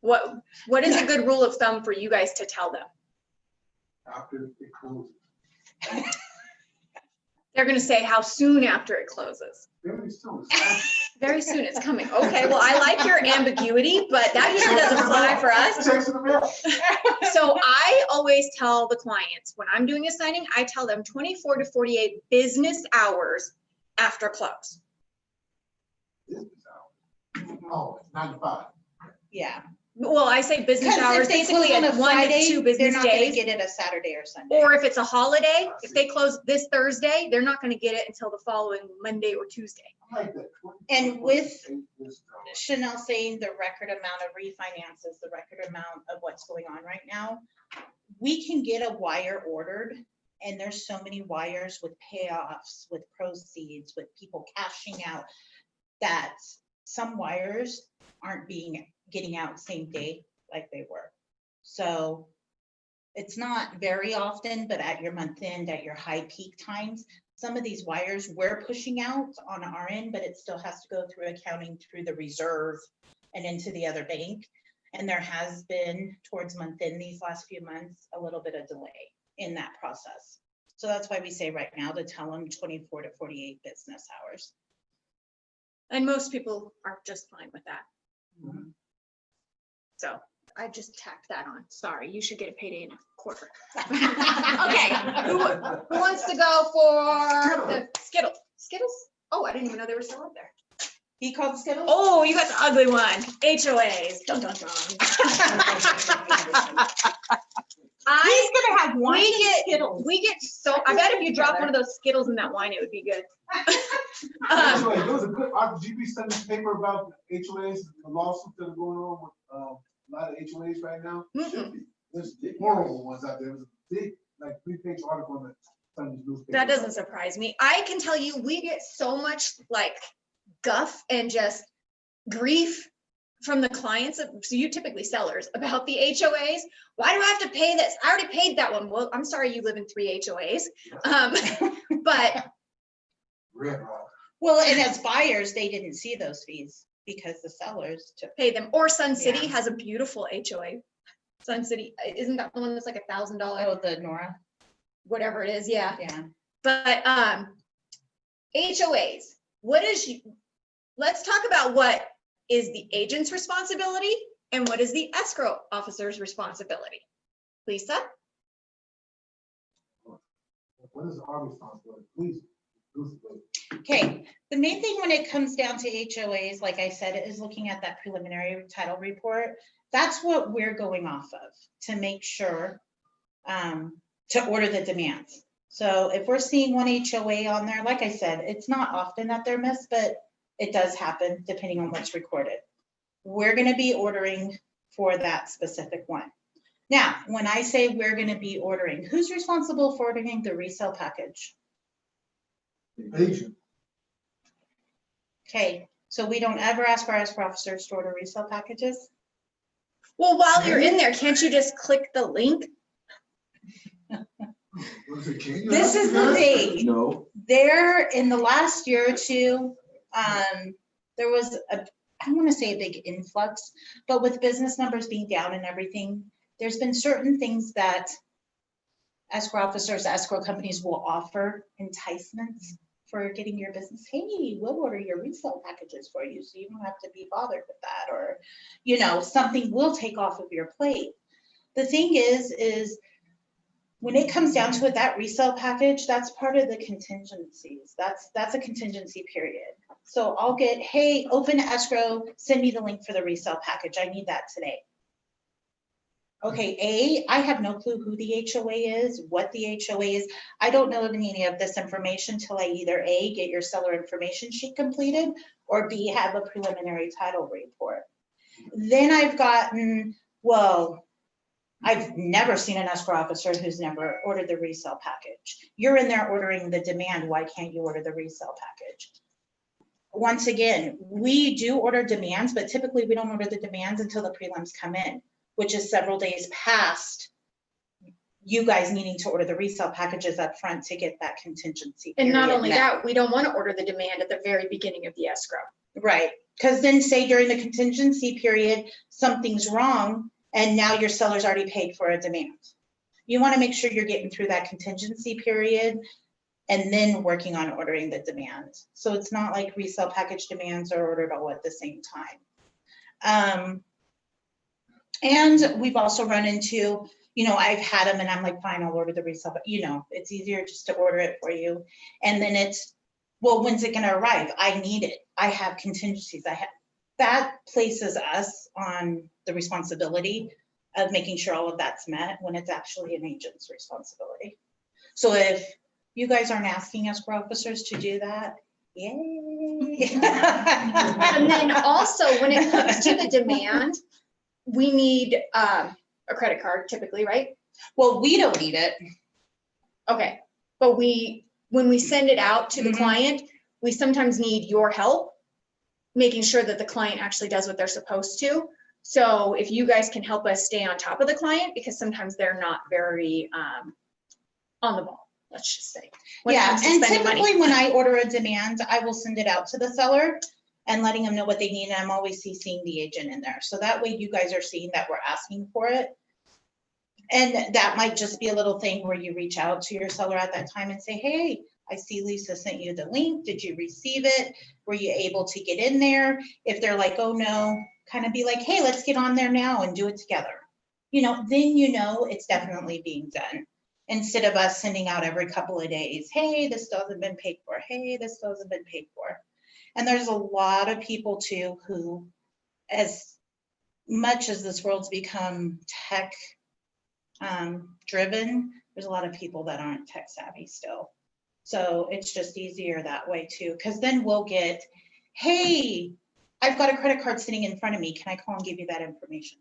What is a good rule of thumb for you guys to tell them? after it closes, They're gonna say how soon after it closes. very soon. Very soon it's coming. Okay, well, I like your ambiguity, but that usually doesn't fly for us. Checks in the mail. So I always tell the clients, when I'm doing a signing, I tell them 24 to 48 business hours after close. This is out. Oh, it's 9 to 5. Yeah. Well, I say business 'Cause hours, if they basically close on at a 1 to Friday, 2 they're business not gonna days. get it a Saturday or Sunday. Or if it's a holiday, if they close this Thursday, they're not gonna get it until the following Monday or Tuesday. I like that. And with 48 business hours. Chanel saying the record amount of refinances, the record amount of what's going on right now, we can get a wire ordered, and there's so many wires with payoffs, with proceeds, with people cashing out, that some wires aren't getting out same day like they were. So it's not very often, but at your month end, at your high peak times, some of these wires we're pushing out on our end, but it still has to go through accounting, through the reserve and into the other bank. And there has been towards month end these last few months, a little bit of delay in that process. So that's why we say right now to tell them 24 to 48 business hours. And most people are just fine with that. Mhm. So I just tacked that on. Sorry, you should get a payday in a quarter. Okay, who wants to go for the Skittles? Skittles? Oh, I didn't even know they were still up there. He called Skittles? Oh, you got the ugly one. HOAs. Dun, dun, dun. He's gonna have wine We and get, Skittles. we get so, I bet if you drop one of those Skittles in that wine, it would be good. HOA, there was a good, did you be sending paper about HOAs, the lawsuits that are going on with, a lot of HOAs right now? Mm-mm. There's horrible ones out there. There's a big, like, 3-page article in the Sunday's newspaper. That doesn't surprise me. I can tell you, we get so much like guff and just grief from the clients, so you typically sellers, about the HOAs. Why do I have to pay this? I already paid that one. Well, I'm sorry you live in 3 HOAs. But Red Rock. Well, and as buyers, they didn't see those fees because the sellers took. pay them. Or Sun City Yeah. has a beautiful HOA. Sun City, isn't that the one that's like $1,000, Oh, the Nora, whatever it is? Yeah. yeah. But HOAs, let's talk about what is the agent's responsibility and what is the escrow officer's responsibility. Lisa? What is our responsibility? Please, exclusively. Okay, the main thing when it comes down to HOAs, like I said, is looking at that preliminary title report. That's what we're going off of to make sure to order the demands. So if we're seeing one HOA on there, like I said, it's not often that they're missed, but it does happen depending on what's recorded. We're gonna be ordering for that specific one. Now, when I say we're gonna be ordering, who's responsible for ordering the resale package? Agent. Okay, so we don't ever ask our escrow officers to order resale packages? Well, while you're in there, can't you just click the link? Was it King? This is the thing. No, There, in the last year or two, there was a, I don't wanna say a big influx, but with business numbers being down and everything, there's been certain things that escrow officers, escrow companies will offer enticements for getting your business. Hey, we'll order your resale packages for you, so you don't have to be bothered with that, or, you know, something will take off of your plate. The thing is when it comes down to it, that resale package, that's part of the contingencies. That's a contingency period. So I'll get, hey, open escrow, send me the link for the resale package. I need that today. Okay, I have no clue who the HOA is, what the HOA is. I don't know any of this information till I either A, get your seller information sheet completed, or B, have a preliminary title report. Then I've gotten, well, I've never seen an escrow officer who's never ordered the resale package. You're in there ordering the demand, why can't you order the resale package? Once again, we do order demands, but typically we don't order the demands until the prelims come in, which is several days past you guys needing to order the resale packages up front to get that contingency. And not period only met. that, we don't want to order the demand at the very beginning of the escrow. Right, because then say during the contingency period, something's wrong, and now your seller's already paid for a demand. You want to make sure you're getting through that contingency period and then working on ordering the demand. So it's not like resale package demands are ordered all at the same time. And we've also run into, you know, I've had them and I'm like, fine, I'll order the resale, but you know, it's easier just to order it for you. And then it's, well, when's it gonna arrive? I need it. I have contingencies. That places us on the responsibility of making sure all of that's met when it's actually an agent's responsibility. So if you guys aren't asking escrow officers to do that, yay. And then also, when it comes to the demand, we need a credit card typically, right? Well, we don't need it. Okay, but when we send it out to the Mhm. client, we sometimes need your help making sure that the client actually does what they're supposed to. So if you guys can help us stay on top of the client, because sometimes they're not very on the ball, let's just say. when it Yeah, comes to and spending money. typically when I order a demand, I will send it out to the seller and letting them know what they need. And I'm always CCing the agent in there. So that way you guys are seeing that we're asking for it. And that might just be a little thing where you reach out to your seller at that time and say, hey, I see Lisa sent you the link. Did you receive it? Were you able to get in there? If they're like, oh no, kind of be like, hey, let's get on there now and do it together. You know, then you know it's definitely being done. Instead of us sending out every couple of days, hey, this still hasn't been paid for. Hey, this still hasn't been paid for. And there's a lot of people too who, as much as this world's become tech driven, there's a lot of people that aren't tech savvy still. So it's just easier that way too, because then we'll get, hey, I've got a credit card sitting in front of me. Can I call and give you that information?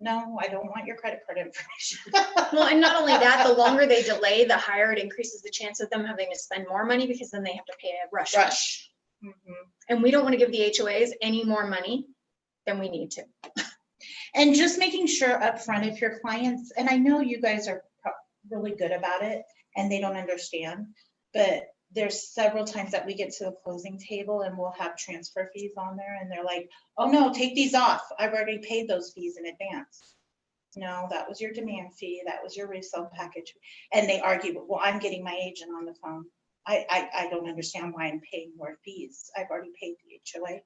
No, I don't want your credit card information. Well, and not only that, the longer they delay, the higher it increases the chance of them having to spend more money, because then they have to pay a rush. Mhm. And we don't want to give the HOAs any more money than we need to. And just making sure upfront if your clients, and I know you guys are really good about it and they don't understand, but there's several times that we get to the closing table and we'll have transfer fees on there and they're like, oh no, take these off. I've already paid those fees in advance. No, that was your demand fee. That was your resale package. And they argue, well, I'm getting my agent on the phone. I don't understand why I'm paying more fees. I've already paid the HOA.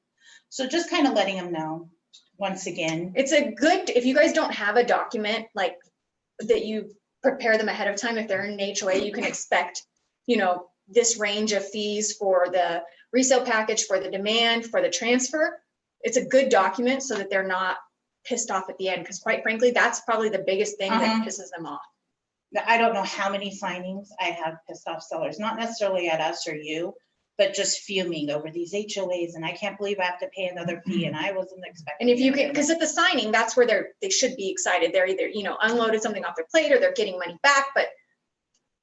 So just kind of letting them know, once again. It's a good, if you guys don't have a document like that, you prepare them ahead of time. If they're in an HOA, you can expect, you know, this range of fees for the resale package, for the demand, for the transfer. It's a good document so that they're not pissed off at the end, because quite frankly, that's probably the biggest thing that pisses them off. I don't know how many signings I have pissed off sellers, not necessarily at us or you, but just fuming over these HOAs, and I can't believe I have to pay another fee, and I wasn't expecting. And if you it. get, because at the signing, that's where they should be excited. They're either, unloaded something off their plate or they're getting money back, but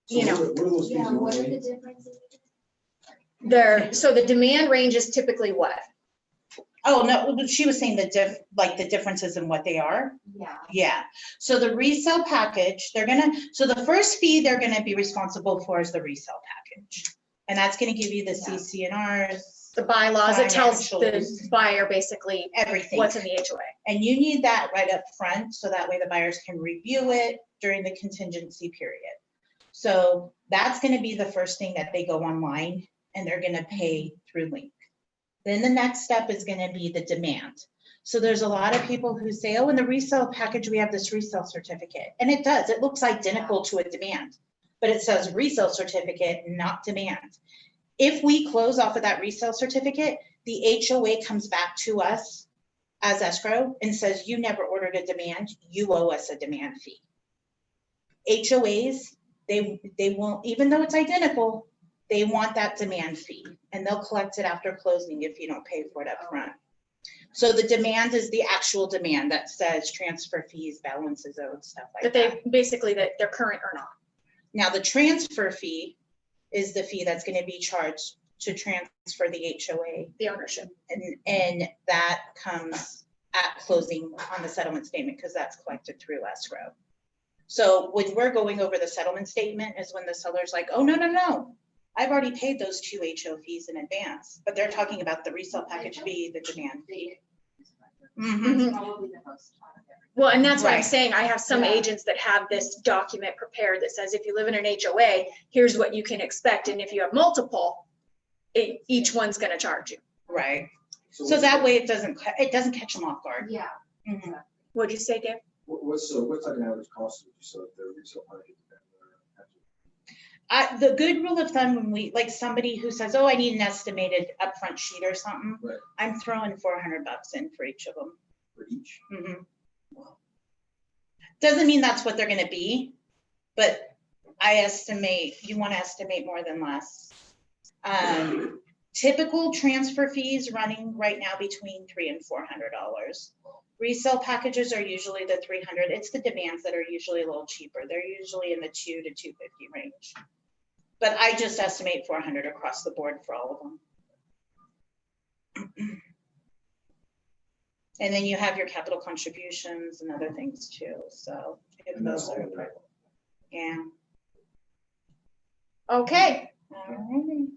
So what are those fees Yeah, what are the normally? differences? so the demand range is typically what? Oh, no, she was saying the differences in what they are. Yeah. Yeah, so the resale package, so the first fee they're gonna be responsible for is the resale package. And that's gonna give you the Yeah. CCNRs, The bylaws, it tells the Financials. buyer basically everything. what's in the HOA. And you need that right up front, so that way the buyers can review it during the contingency period. So that's gonna be the first thing that they go online and they're gonna pay through link. Then the next step is gonna be the demand. So there's a lot of people who say, oh, in the resale package, we have this resale certificate. And it does, it looks identical to a demand, but it says resale certificate, not demand. If we close off of that resale certificate, the HOA comes back to us as escrow and says, you never ordered a demand, you owe us a demand fee. HOAs, they won't, even though it's identical, they want that demand fee, and they'll collect it after closing if you don't pay for it up front. So the demand is the actual demand that says transfer fees, balances owed, stuff like that. that they're current or not. Now, the transfer fee is the fee that's gonna be charged to transfer the HOA, The ownership. and that comes at closing on the settlement statement, because that's collected through escrow. So when we're going over the settlement statement is when the seller's like, oh, no, I've already paid those 2 HO fees in advance, but they're talking about the resale package fee, the demand fee. Mhm. Probably the most out of everything. Well, and that's what I'm Right. saying. I have some Yeah. agents that have this document prepared that says if you live in an HOA, here's what you can expect. And if you have multiple, each one's gonna charge you. Right, so what's that the- way it doesn't catch them off guard. Yeah. Mhm. What'd you say, Dave? What's like an average cost would you sell if they're resale market? The good rule of thumb, when we, like somebody who says, oh, I need an estimated upfront sheet or something, Right. I'm throwing $400 in for each of them. For each? Mhm. Doesn't mean that's what they're gonna be, but I estimate, you wanna estimate more than less. Typical transfer fees running right now between $300 and $400. Resale packages are usually the $300. It's the demands that are usually a little cheaper. They're usually in the $200 to $250 range. But I just estimate $400 across the board for all of them. And then you have your capital contributions and other things too, so. if And that's those are- all right. Yeah. Okay, Alrighty.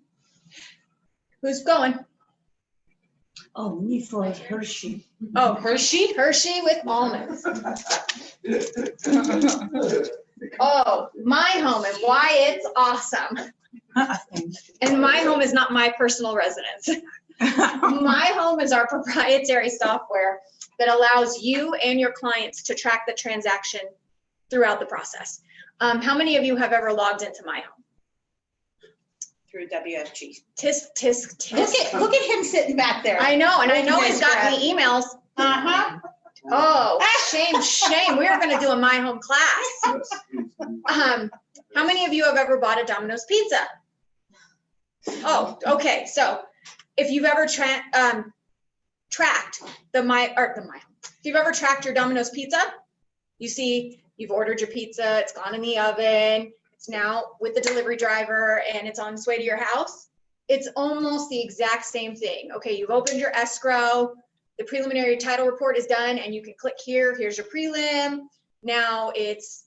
who's going? Oh, me for Hershey. Oh, Hershey? Hershey with almonds. Oh, my home and why it's awesome. And my home is not my personal residence. My home is our proprietary software that allows you and your clients to track the transaction throughout the process. How many of you have ever logged into my home? Through WFG. Tisk, tisk, tisk. Look at him sitting back there. I know, and I Holding know his he's got breath. the emails. Uh-huh. Oh, shame, shame. We were gonna do a my home class. How many of you have ever bought a Domino's pizza? Oh, okay, so if you've ever tracked if you've ever tracked your Domino's pizza, you see you've ordered your pizza, it's gone in the oven, it's now with the delivery driver and it's on its way to your house. It's almost the exact same thing. Okay, you've opened your escrow, the preliminary title report is done and you can click here, here's your prelim. Now it's,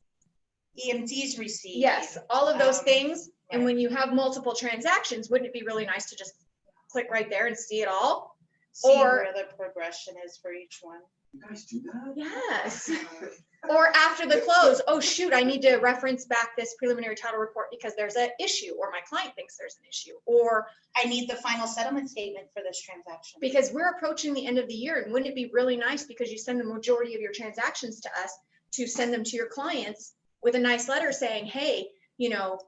EMT's received. yes, all of those things. And right. when you have multiple transactions, wouldn't it be really nice to just click right there and see it all? See or- where the progression is for each one. You guys do that? Yes. Or after the close, oh shoot, I need to reference back this preliminary title report because there's an issue or my client thinks there's an issue. Or I need the final settlement statement for this transaction. because we're approaching the end of the year and wouldn't it be really nice because you send the majority of your transactions to us to send them to your clients with a nice letter saying, hey,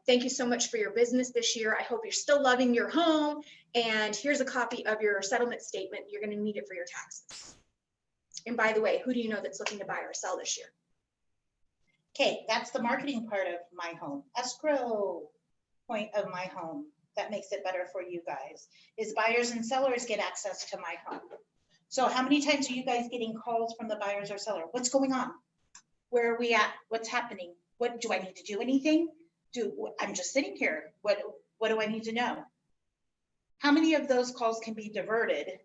thank you so much for your business this year. I hope you're still loving your home. And here's a copy of your settlement statement. You're going to need it for your taxes. And by the way, who do you know that's looking to buy or sell this year? Okay, that's the marketing part of my home. Escrow point of my home. that makes it better for you guys, is buyers and sellers get access to my home. So how many times are you guys getting calls from the buyers or seller? What's going on? Where are we at? What's happening? What, do I need to do anything? I'm just sitting here. What do I need to know? How many of those calls can be diverted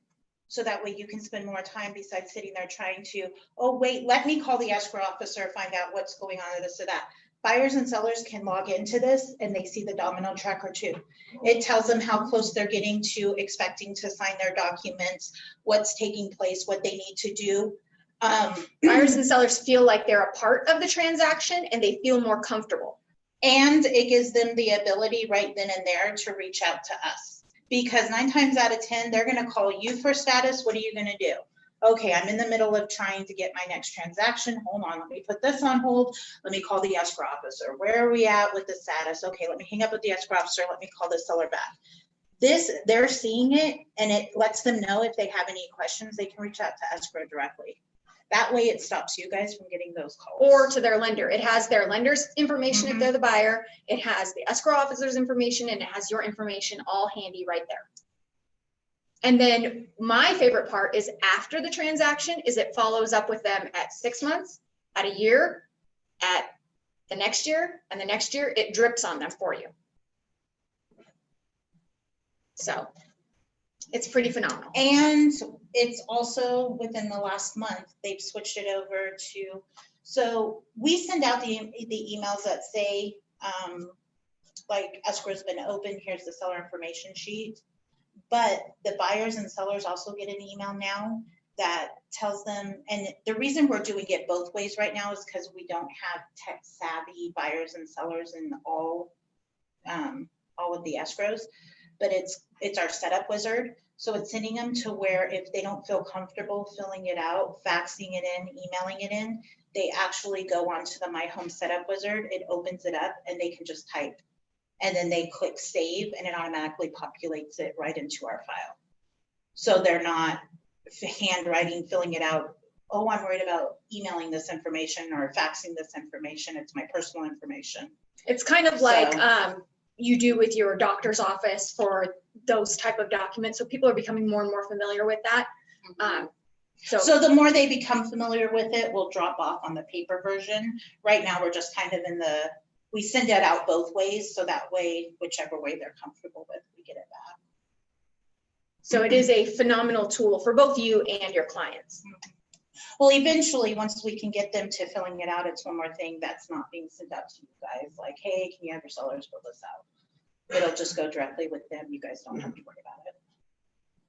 so that way you can spend more time besides sitting there trying to, oh, wait, let me call the escrow officer, find out what's going on or this or that. Buyers and sellers can log into this and they see the domino tracker too. It tells them how close they're getting to expecting to sign their documents, what's taking place, what they need to do. Buyers and sellers feel like they're a part of the transaction and they feel more comfortable. And it gives them the ability right then and there to reach out to us. Because 9 times out of 10, they're gonna call you for status. What are you gonna do? Okay, I'm in the middle of trying to get my next transaction. Hold on, let me put this on hold. Let me call the escrow officer. Where are we at with the status? Okay, let me hang up with the escrow officer. Let me call the seller back. They're seeing it and it lets them know if they have any questions, they can reach out to escrow directly. That way it stops you guys from getting those calls. Or to their lender. It has their lender's information if they're the buyer. It has the escrow officer's information and it has your information all handy right there. And then my favorite part is after the transaction is it follows up with them at 6 months, at a year, at the next year, and the next year. It drips on them for you. So it's pretty phenomenal. And it's also within the last month, they've switched it over to, so we send out the emails that say, like escrow's been open, here's the seller information sheet. But the buyers and sellers also get an email now that tells them, and the reason we're doing it both ways right now is because we don't have tech savvy buyers and sellers in all of the escrows, but it's our setup wizard. So it's sending them to where if they don't feel comfortable filling it out, faxing it in, emailing it in, they actually go onto the My Home Setup Wizard. It opens it up and they can just type. And then they click save and it automatically populates it right into our file. So they're not handwriting, filling it out. Oh, I'm worried about emailing this information or faxing this information. It's my personal information. It's kind of like you do with your doctor's office for those type of documents. So people are becoming more and more familiar with that. So the more they become familiar with it, we'll drop off on the paper version. Right now, we're just kind of we send it out both ways. So that way, whichever way they're comfortable with, we get it back. So it is a phenomenal tool for both you and your clients. Well, eventually, once we can get them to filling it out, it's one more thing that's not being sent out to you guys. Like, hey, can you have your sellers fill this out? It'll just go directly with them. You guys don't have to worry about it.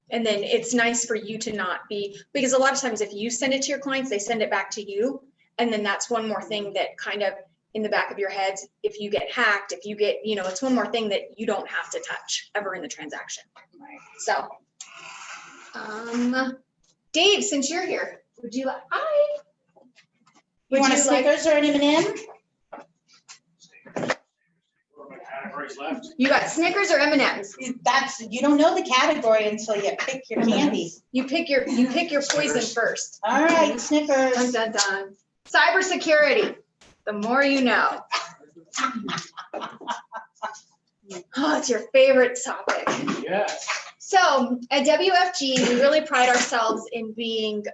And then it's nice for you to not be, because a lot of times if you send it to your clients, they send it back to you. And then that's one more thing that kind of in the back of your heads, if you get hacked, if you get, it's one more thing that you don't have to touch ever in the transaction. Right. So, Dave, since you're here, would you like, hi. You want a Snickers or an M&M? Categories left. You got Snickers or M&Ms? You don't know the category until you pick your candies. You pick your poison first. All right, Snickers. Dun, dun, dun. Cybersecurity. The more you know. Oh, it's your favorite topic. Yes. So at WFG, we really pride ourselves in being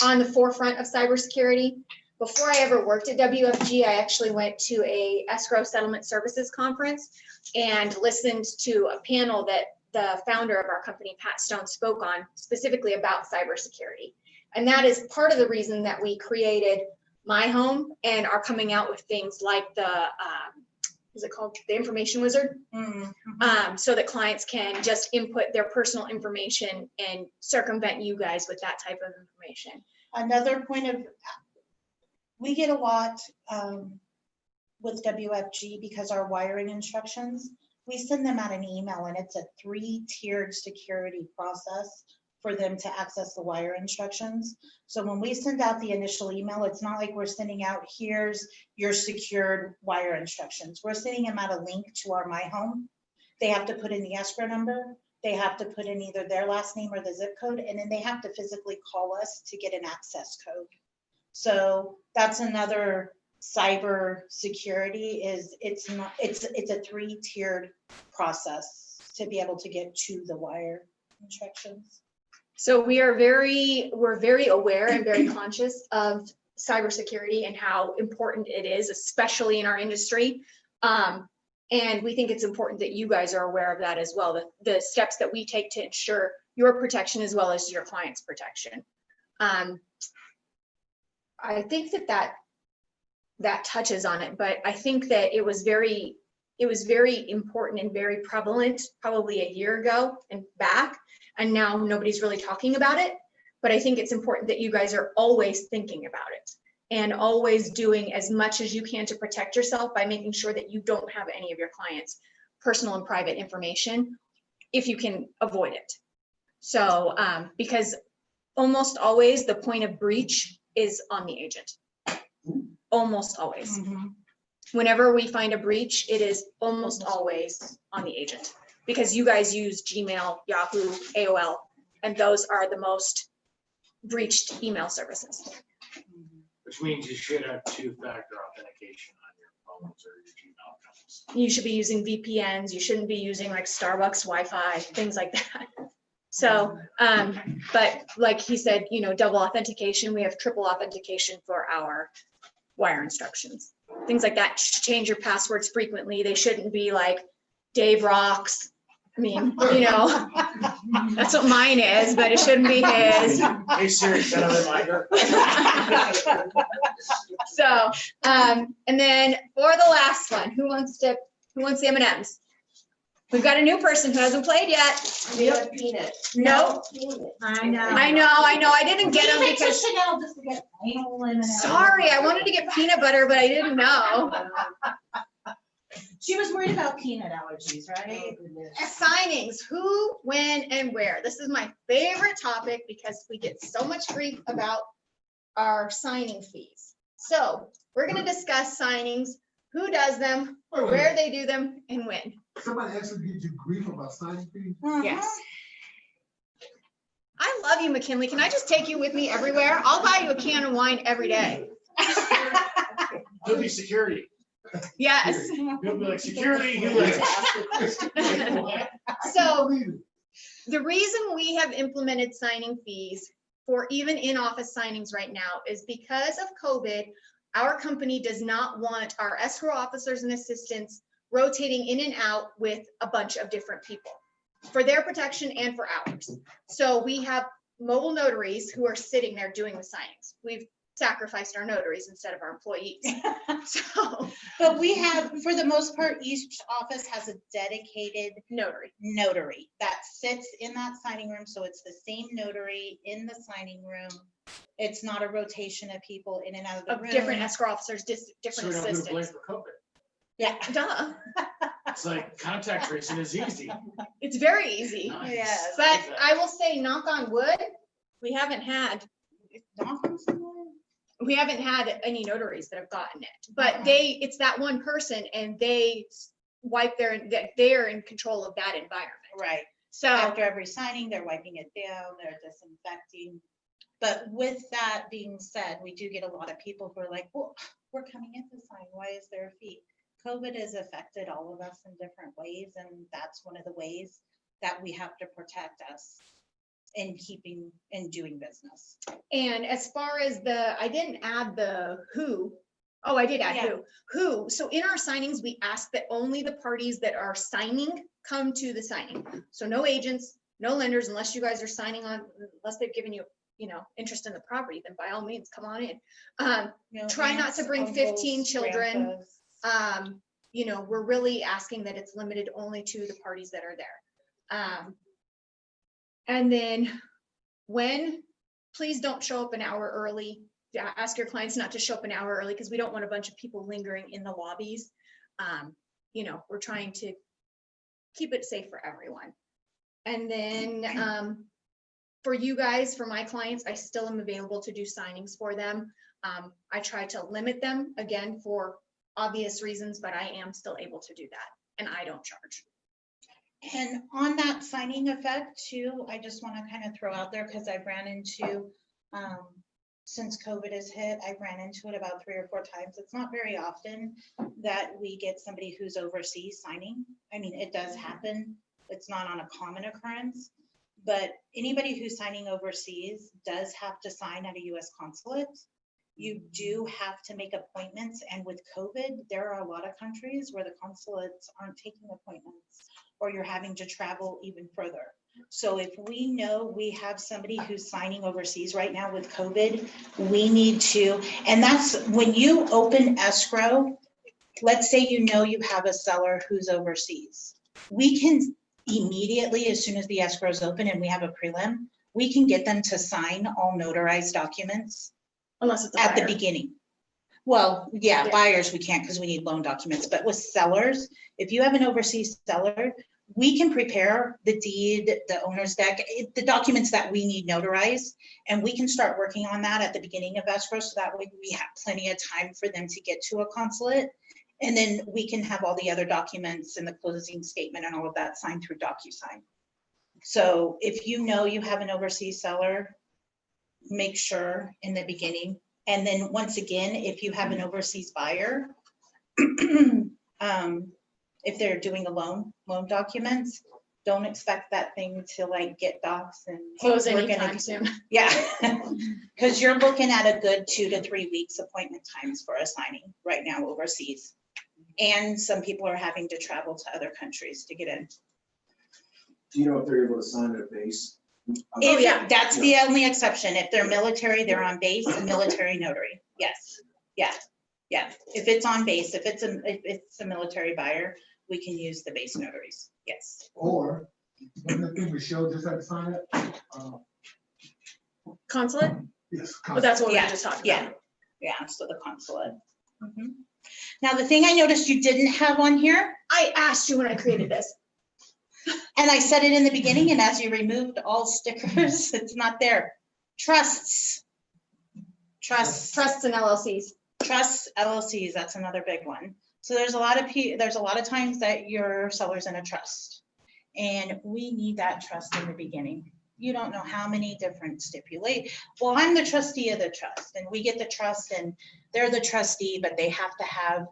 on the forefront of cybersecurity. Before I ever worked at WFG, I actually went to a escrow settlement services conference and listened to a panel that the founder of our company, Pat Stone, spoke on specifically about cybersecurity. And that is part of the reason that we created My Home and are coming out with things like the, is it called the Information Wizard? Mm-hmm. So that clients can just input their personal information and circumvent you guys with that type of information. Another point of, we get a lot with WFG because our wiring instructions, we send them out an email and it's a 3-tiered security process for them to access the wire instructions. So when we send out the initial email, it's not like we're sending out, here's your secured wire instructions. We're sending them out a link to our My Home. They have to put in the escrow number. They have to put in either their last name or the zip code, and then they have to physically call us to get an access code. So that's another cyber security is, it's not, it's a 3-tiered process to be able to get to the wire instructions. So we're very aware and very conscious of cybersecurity and how important it is, especially in our industry. And we think it's important that you guys are aware of that as well, the steps that we take to ensure your protection as well as your client's protection. I think that touches on it, but I think that it was very important and very prevalent probably a year ago and back, and now nobody's really talking about it. But I think it's important that you guys are always thinking about it and always doing as much as you can to protect yourself by making sure that you don't have any of your clients' personal and private information if you can avoid it. So, because almost always the point of breach is on the agent. Almost always. Whenever we find a breach, it is almost always on the agent, because you guys use Gmail, Yahoo, AOL, and those are the most breached email services. Which means you should have 2-factor authentication on your phones or your Gmail accounts. You should be using VPNs. You shouldn't be using like Starbucks Wi-Fi, things like that. So, but like he said, you know, double authentication, we have triple authentication for our wire instructions, things like that. Change your passwords frequently. They shouldn't be like Dave Rocks. I mean, you know, that's what mine is, but it shouldn't be his. Hey Siri, set a reminder. So, and then for the last one, who wants the M&Ms? We've got a new person who hasn't played yet. We have peanut. No, I know. I know. I didn't get them because, Chanelle just to get anal M&Ms. sorry, I wanted to get peanut butter, but I didn't know. She was worried about peanut allergies, right? Signings, who, when, and where. This is my favorite topic because we get so much grief about our signing fees. So we're going to discuss signings, who does them, where they do them, and when. Somebody actually gives you grief about signing fees? Yes. I love you, McKinley. Can I just take you with me everywhere? I'll buy you a can of wine every day. He'll be security. Yes. He'll be like, security, he'll be like. So the reason we have implemented signing fees for even in-office signings right now is because of COVID. Our company does not want our escrow officers and assistants rotating in and out with a bunch of different people for their protection and for ours. So we have mobile notaries who are sitting there doing the signings. We've sacrificed our notaries instead of our employees. So, But we have, for the most part, each office has a dedicated notary that sits in that signing room. So it's the same notary in the signing room. It's not a rotation of people in and out of the room. different escrow officers, So different we don't have to blame assistants. for COVID. Yeah. Duh. It's like contact tracing is easy. It's very easy. Nice. Yes. But I will say, knock on wood, we haven't had any notaries that have gotten it, but it's that one person and they wipe they're in control of that environment. Right. So After every signing, they're wiping it down, they're disinfecting. But with that being said, we do get a lot of people who are like, well, we're coming in to sign. Why is there a fee? COVID has affected all of us in different ways. And that's one of the ways that we have to protect us in keeping and doing business. and as far as I didn't add the who. Oh, I did add Yeah. who. So in our signings, we ask that only the parties that are signing come to the signing. So no agents, no lenders, unless you guys are signing on, unless they've given you, interest in the property, then by all means, come on in. Try not to bring 15 children. grandpas. We're really asking that it's limited only to the parties that are there. And then please don't show up an hour early. Ask your clients not to show up an hour early because we don't want a bunch of people lingering in the lobbies. We're trying to keep it safe for everyone. And then for you guys, for my clients, I still am available to do signings for them. I try to limit them again for obvious reasons, but I am still able to do that and I don't charge. And on that signing effect too, I just want to kind of throw out there because I've ran into since COVID has hit, I ran into it about 3 or 4 times. It's not very often that we get somebody who's overseas signing. I mean, it does happen. It's not on a common occurrence, but anybody who's signing overseas does have to sign at a US consulate. You do have to make appointments, and with COVID, there are a lot of countries where the consulates aren't taking appointments, or you're having to travel even further. So if we know we have somebody who's signing overseas right now with COVID, we need to, and that's when you open escrow, let's say you know you have a seller who's overseas. We can immediately, as soon as the escrow is open and we have a prelim, we can get them to sign all notarized documents Unless it's a at the buyer. beginning. Well, yeah, Yeah. buyers, we can't because we need loan documents, but with sellers, if you have an overseas seller, we can prepare the deed, the owner's deck, the documents that we need notarized, and we can start working on that at the beginning of escrow, so that way we have plenty of time for them to get to a consulate. And then we can have all the other documents and the closing statement and all of that signed through DocuSign. So if you know you have an overseas seller, make sure in the beginning. And then once again, if you have an overseas buyer, if they're doing a loan documents, don't expect that thing to like get docs and. Close we're gonna anytime be- soon. Yeah, because you're looking at a good 2 to 3 weeks appointment times for a signing right now overseas. And some people are having to travel to other countries to get in. Do you know if they're able to sign at base? If yeah. that's the only exception. If they're military, they're on base, and military notary. Yes, yeah. If it's on base, if it's a military buyer, we can use the base notaries. Yes. Or, one of the things Michelle just had to sign it. Consulate, Yes. but that's what we were Yeah, just talking yeah. about. Yeah, so the consulate. Mhm. Now, the thing I noticed you didn't have on here, I asked you when I created this. and I said it in the beginning, and as you removed all stickers, it's not there. Trusts. Trusts. Trusts and LLCs. Trusts, LLCs, that's another big one. So there's a lot of times that your seller's in a trust, and we need that trust in the beginning. You don't know how many different well, I'm the trustee of the trust, and we get the trust, and they're the trustee, but they have to have,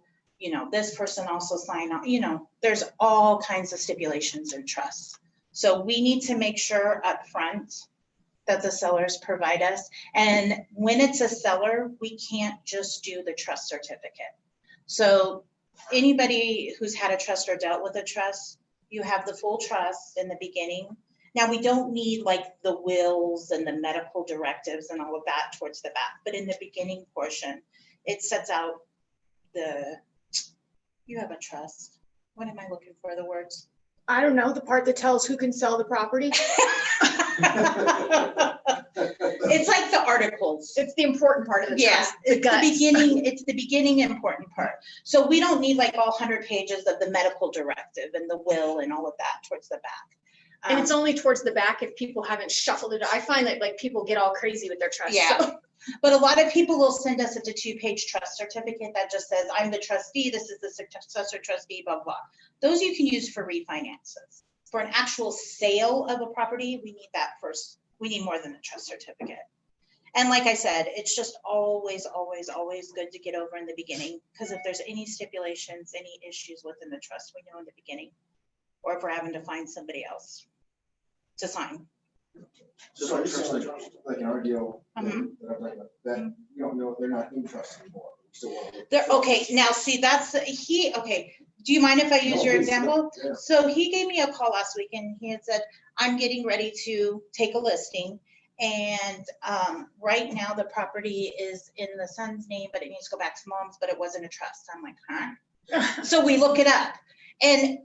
this person also sign on, there's all kinds of stipulations in trusts. So we need to make sure up front that the sellers provide us. And when it's a seller, we can't just do the trust certificate. So anybody who's had a trust or dealt with a trust, you have the full trust in the beginning. Now, we don't need like the wills and the medical directives and all of that towards the back, but in the beginning portion, it sets out you have a trust. What am I looking for, the words? I don't know, the part that tells who can sell the property. It's like the articles. It's the important part of the Yeah, trust. it's the beginning important part. So we don't need like all 100 pages of the medical directive and the will and all of that towards the back. And it's only towards the back if people haven't shuffled it. I find that like people get all crazy with their trust. Yeah. So But a lot of people will send us a 2-page trust certificate that just says, I'm the trustee, this is the successor trustee, blah, blah. Those you can use for refinances. For an actual sale of a property, we need that first. We need more than a trust certificate. And like I said, it's just always, always, always good to get over in the beginning, because if there's any stipulations, any issues within the trust, we know in the beginning, or if we're having to find somebody else to sign. Just like, like an RDO, Mhm. that you don't know, they're not in trust anymore. So, Okay, now see, okay, do you mind if I use No, your please, example? yeah. So he gave me a call last week and he had said, I'm getting ready to take a listing. And right now the property is in the son's name, but it needs to go back to mom's, but it wasn't a trust. I'm like, huh? So we look it up. And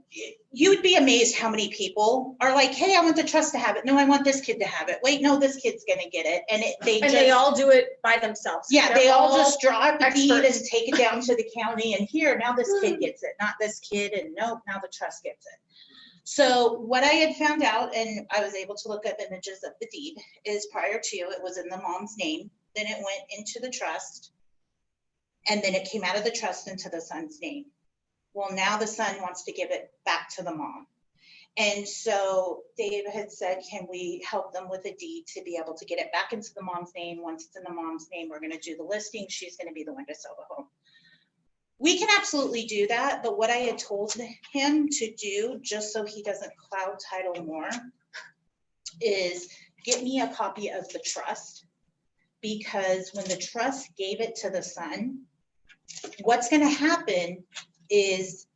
you would be amazed how many people are like, hey, I want the trust to have it. No, I want this kid to have it. Wait, no, this kid's gonna get it. And they all do it by themselves. yeah, They're they all just draw up the deed and experts. take it down to the county, and here, now this kid gets it, not this kid, and nope, now the trust gets it. So what I had found out, and I was able to look up images of the deed, is prior to, it was in the mom's name, then it went into the trust, and then it came out of the trust into the son's name. Well, now the son wants to give it back to the mom. And so Dave had said, can we help them with a deed to be able to get it back into the mom's name? Once it's in the mom's name, we're gonna do the listing. She's gonna be the one to sell the home. We can absolutely do that, but what I had told him to do, just so he doesn't cloud title more, is get me a copy of the trust. Because when the trust gave it to the son, what's gonna happen is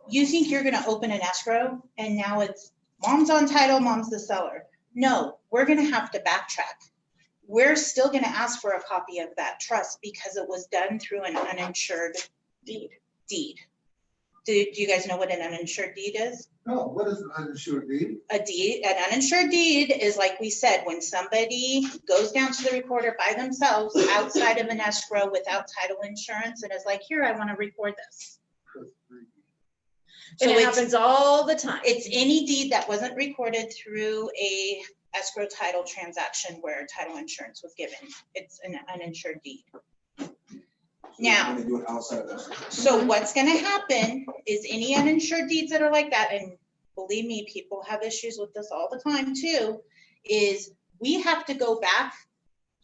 you think you're gonna open an escrow and now it's mom's on title, mom's the seller. No, we're gonna have to backtrack. We're still gonna ask for a copy of that trust because it was done through an uninsured deed. Do you guys know what an uninsured deed is? No, what is an uninsured deed? An uninsured deed is, like we said, when somebody goes down to the recorder by themselves outside of an escrow without title insurance and is like, here, I want to record this. And So it happens all the time. it's any deed that wasn't recorded through a escrow title transaction where title insurance was given. It's an uninsured deed. Now, When they do it outside of that. so what's gonna happen is any uninsured deeds that are like that, and believe me, people have issues with this all the time too, is we have to go back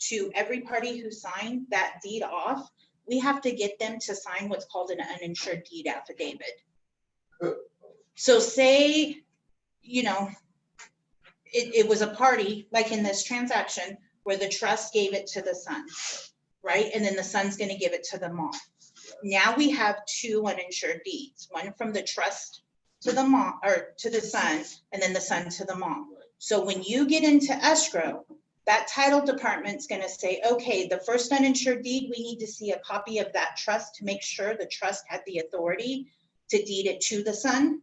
to every party who signed that deed off. We have to get them to sign what's called an uninsured deed affidavit. So say, you know, it was a party, like in this transaction, where the trust gave it to the son, right? And then the son's gonna give it to the mom. Now we have two uninsured deeds, one from the trust to the mom, or to the son, and then the son to the mom. So when you get into escrow, that title department's gonna say, okay, the first uninsured deed, we need to see a copy of that trust to make sure the trust had the authority to deed it to the son.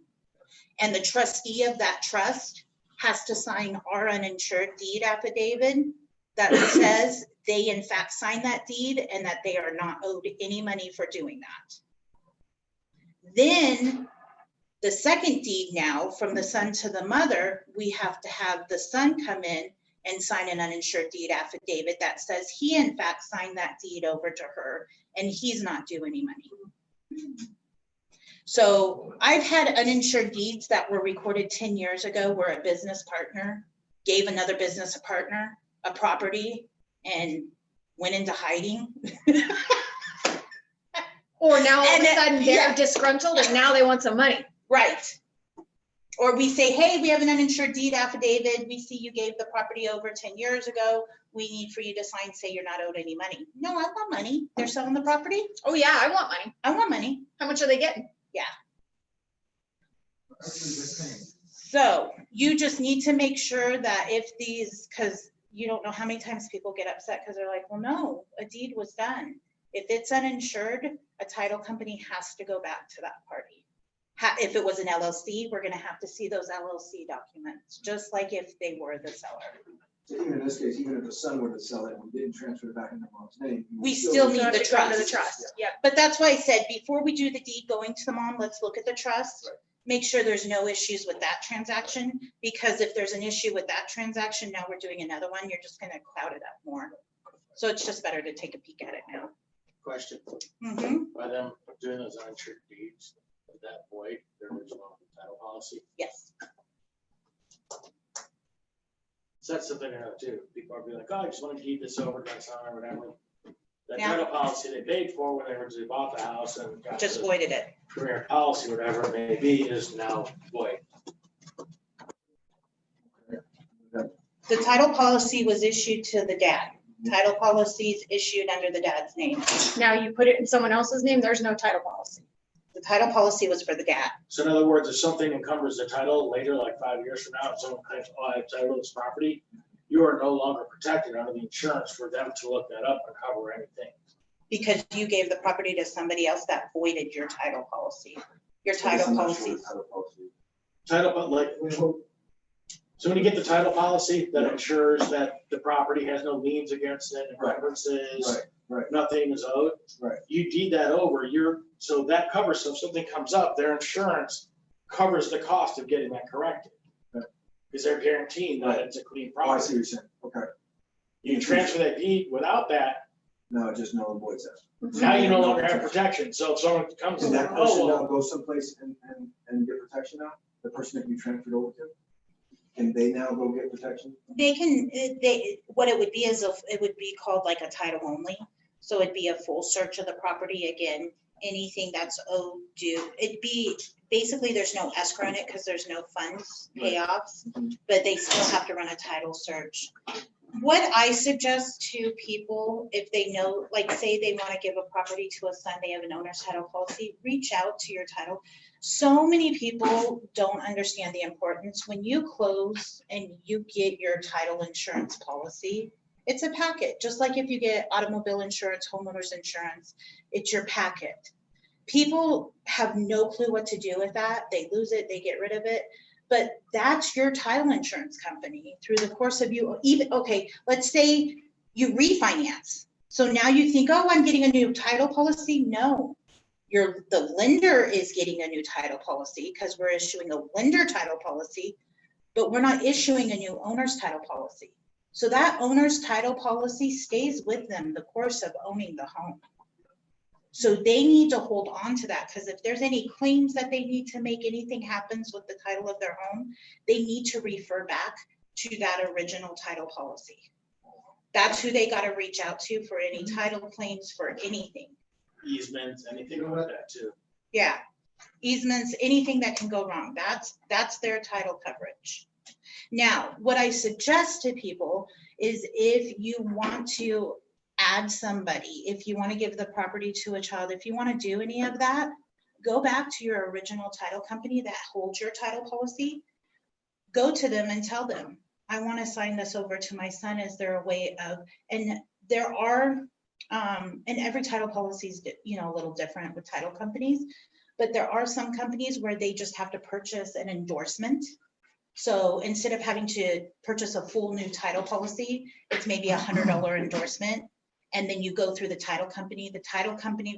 And the trustee of that trust has to sign our uninsured deed affidavit that says they in fact signed that deed and that they are not owed any money for doing that. Then the second deed now, from the son to the mother, we have to have the son come in and sign an uninsured deed affidavit that says he in fact signed that deed over to her and he's not due any money. So I've had uninsured deeds that were recorded 10 years ago where a business partner gave another business partner a property and went into hiding. Or now all of And a then- sudden they're yeah. disgruntled and now they want some money. Right. Or we say, hey, we have an uninsured deed affidavit. We see you gave the property over 10 years ago. We need for you to sign, say you're not owed any money. No, I want money. They're selling the property. Oh yeah, I want money. I want money. How much are they getting? So you just need to make sure that if these, because you don't know how many times people get upset because they're like, well, no, a deed was done. If it's uninsured, a title company has to go back to that party. If it was an LLC, we're gonna have to see those LLC documents, just like if they were the seller. So even in this case, even if the son were to sell it and we didn't transfer it back into mom's name. We still need the Go to the trust. trust. Yep. But that's why I said, before we do the deed going to the mom, let's look at the trust. Right. Make sure there's no issues with that transaction, because if there's an issue with that transaction, now we're doing another one, you're just gonna cloud it up more. So it's just better to take a peek at it now. Question, Mhm. by them doing those uninsured deeds, would that void their original title policy? Yes. So that's something I know too. People are being like, oh, I just want to deed this over to my son or whatever. That Yeah. title policy they paid for when they originally bought the house and got Just the voided it. career policy, whatever it may be, is now void. The title policy was issued to the dad. Title policies issued under the dad's name. Now you put it in someone else's name, there's no title policy. The title policy was for the dad. So in other words, if something encumbers the title later, like 5 years from now, and someone claims, oh, I have title to this property, you are no longer protected under the insurance for them to look that up and cover anything. Because you gave the property to somebody else that voided your title policy. Your So this title is not sure policies. title policy. Title, but like, so when you get the title policy that ensures that the property has no liens against it, Right. encumbrances, Right. nothing is owed. Right. You deed that over, so that covers, so if something comes up, their insurance covers the cost of getting that corrected. Right. Because they're guaranteeing that it's a clean Oh, I see property. what you're saying. Okay. You transfer that deed without that, No, it just null and void says. now you no longer have protection. So if someone comes Can and, that person oh, now well, go someplace and get protection now? the person that you transferred over to? Can they now go get protection? They can, what it would be is, it would be called like a title only. So it'd be a full search of the property. Again, anything that's owed due, it'd be, basically, there's no escrow in it because there's no funds payoffs, but they still have to run a title search. What I suggest to people, if they know, like say they want to give a property to a son, they have an owner's title policy, reach out to your title. So many people don't understand the importance. When you close and you get your title insurance policy, it's a packet, just like if you get automobile insurance, homeowners insurance, it's your packet. People have no clue what to do with that. They lose it, they get rid of it. But that's your title insurance company through the course of you, even, okay, let's say you refinance. So now you think, oh, I'm getting a new title policy. No, the lender is getting a new title policy because we're issuing a lender title policy, but we're not issuing a new owner's title policy. So that owner's title policy stays with them the course of owning the home. So they need to hold on to that, because if there's any claims that they need to make, anything happens with the title of their home, they need to refer back to that original title policy. That's who they got to reach out to for any title claims, for anything. Easements, anything like that too. Yeah, easements, anything that can go wrong, that's their title coverage. Now, what I suggest to people is if you want to add somebody, if you want to give the property to a child, if you want to do any of that, go back to your original title company that holds your title policy. Go to them and tell them, I want to sign this over to my son. Is there a way of, and there are, and every title policy is, a little different with title companies, but there are some companies where they just have to purchase an endorsement. So instead of having to purchase a full new title policy, it's maybe $100 endorsement. And then you go through the title company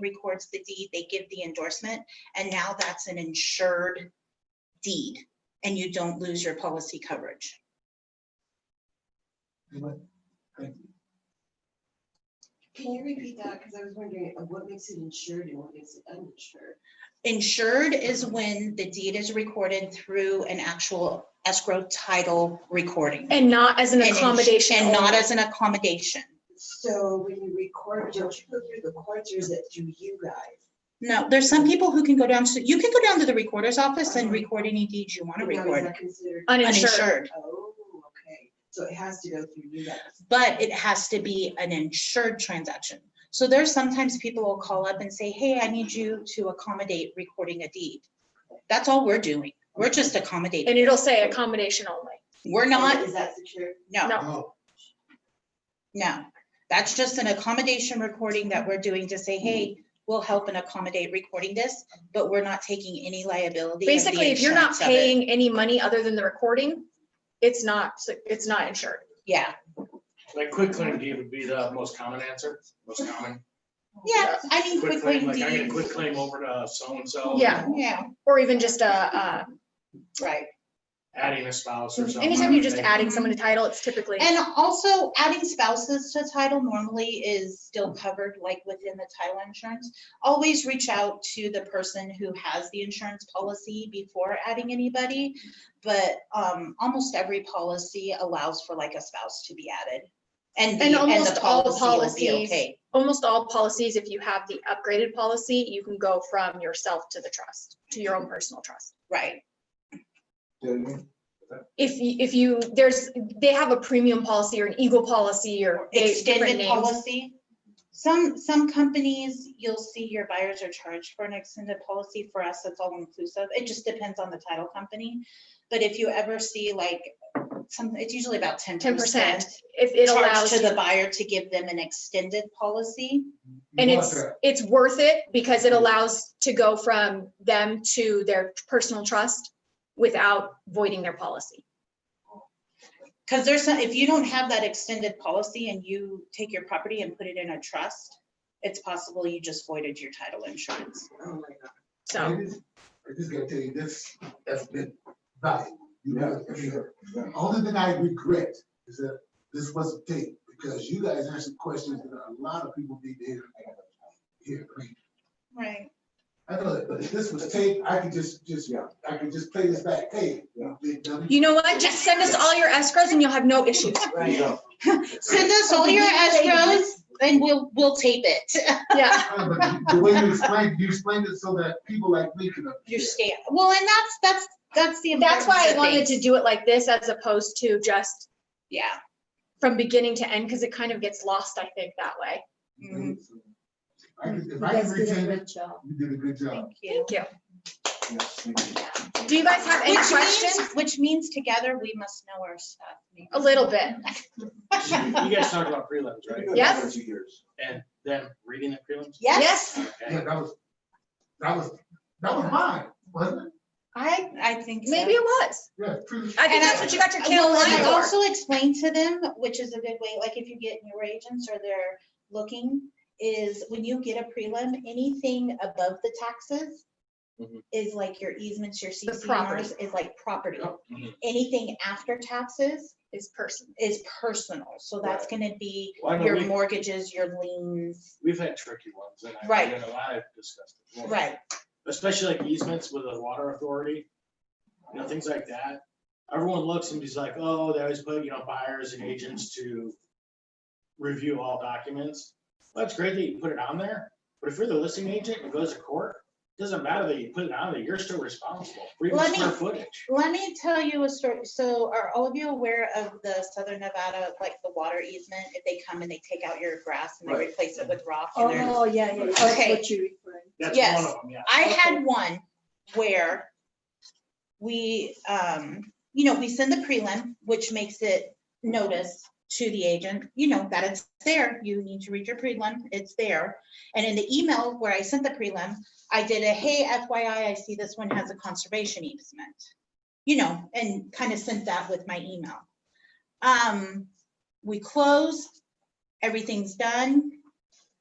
records the deed, they give the endorsement, and now that's an insured deed, and you don't lose your policy coverage. Thank you. Can you repeat that? Because I was wondering what makes it insured and what makes it uninsured? Insured is when the deed is recorded through an actual escrow title recording. And not as an And accommodation. And not only. as an accommodation. So when you record, don't you go through the courts, or is it through you guys? No, there's some people who can go down to, you can go down to the recorder's office and record any deeds you want to Now, is record. that considered? Uninsured. Oh, okay. So it has to go through you guys. But it has to be an insured transaction. So there's sometimes people will call up and say, hey, I need you to accommodate recording a deed. That's all we're doing. We're just accommodating. And it'll say accommodation only. We're not, Is that secure? no, No. no. That's just an accommodation recording that we're doing to say, hey, we'll help and accommodate recording this, but we're not taking any liability. of the Basically, if you're not insurance of it. paying any money other than the recording, it's not insured. Yeah, Like quick claim deed would be the most common answer, most common. yeah, I mean, Quick quickly. claim, like I get a quick claim over to so-and-so. Yeah. Yeah, Or even just a, right. Adding a spouse or something. anytime you're just adding someone to title, it's typically. And also adding spouses to title normally is still covered like within the title insurance. Always reach out to the person who has the insurance policy before adding anybody. But almost every policy allows for like a spouse to be added. And the almost all policy will be policies, okay. almost all policies, if you have the upgraded policy, you can go from yourself to the trust, to your own personal trust. Right. They have a premium policy or an Eagle policy or different Extended names. policy. Some companies, you'll see your buyers are charged for an extended policy. For us, it's all inclusive. It just depends on the title company. But if you ever see like it's usually about 10%. 10%. If it Charged allows to you- the buyer to give them an extended policy. And You want that. it's worth it because it allows to go from them to their personal trust without voiding their policy. Because there's some, if you don't have that extended policy and you take your property and put it in a trust, it's possible you just voided your title insurance. Oh, my God. So, I just gotta tell you, this has been valuable. You Yeah, know, for sure. the only thing I regret is that this wasn't taped, because you guys answered questions that a lot of people need to hear. I mean, Right. I know that, but if this was tape, I could just, I could just play this back, hey, big dummy. You know what? Just send us all your escrows and you'll have no issues. There you go. Send us all your escrows and we'll tape it. Yeah. But the way you explained it so that people like me can. Your stamp. Well, and that's the. That's why I importance of wanted to things. do it like this as opposed to just Yeah. from beginning to end, because it kind of gets lost, I think, that way. Mhm. If You I guys can did a retain great it, job. you did a good job. Thank you. Thank you. Yes, thank you. Do you guys have any Which questions? means, which means together we must know our stuff. A little bit. You guys talked about prelims, right? We've been Yes. there 2 years. And then reading the prelims? Yes, Yeah, Okay. that was mine, wasn't it? I think so. Maybe it was. Yeah, pretty. I think And that's what you got your Well, and I can for. also explained to them, which is a good way, like if you get newer agents or they're looking, is when you get a prelim, anything above the taxes Mhm. is like your easements, your property. CCNRs is like property. Mhm. Anything after taxes Is person. is personal. So that's gonna be Well, I know your we- mortgages, your liens. We've had tricky ones, and Right. you know, I've discussed it. before. Right. Especially like easements with the water authority, you know, things like that. Everyone looks and is like, oh, they always put, you know, buyers and agents to review all documents. Well, that's great that you put it on there, but if you're the listing agent and it goes to court, it doesn't matter that you put it on there, you're still responsible for even Let me- square footage. Let me tell you a story. So are all of you aware of the Southern Nevada, like the water easement? If they come and they take out your grass and they Right. replace it with rock and they're. Oh, yeah, that's Okay. what you're referring. That's Yes. one of them, yeah. I had one where we, we send the prelim, which makes it notice to the agent, that it's there. You need to read your prelim, it's there. And in the email where I sent the prelim, I did a, hey, FYI, I see this one has a conservation easement, and kind of sent that with my email. We close, everything's done.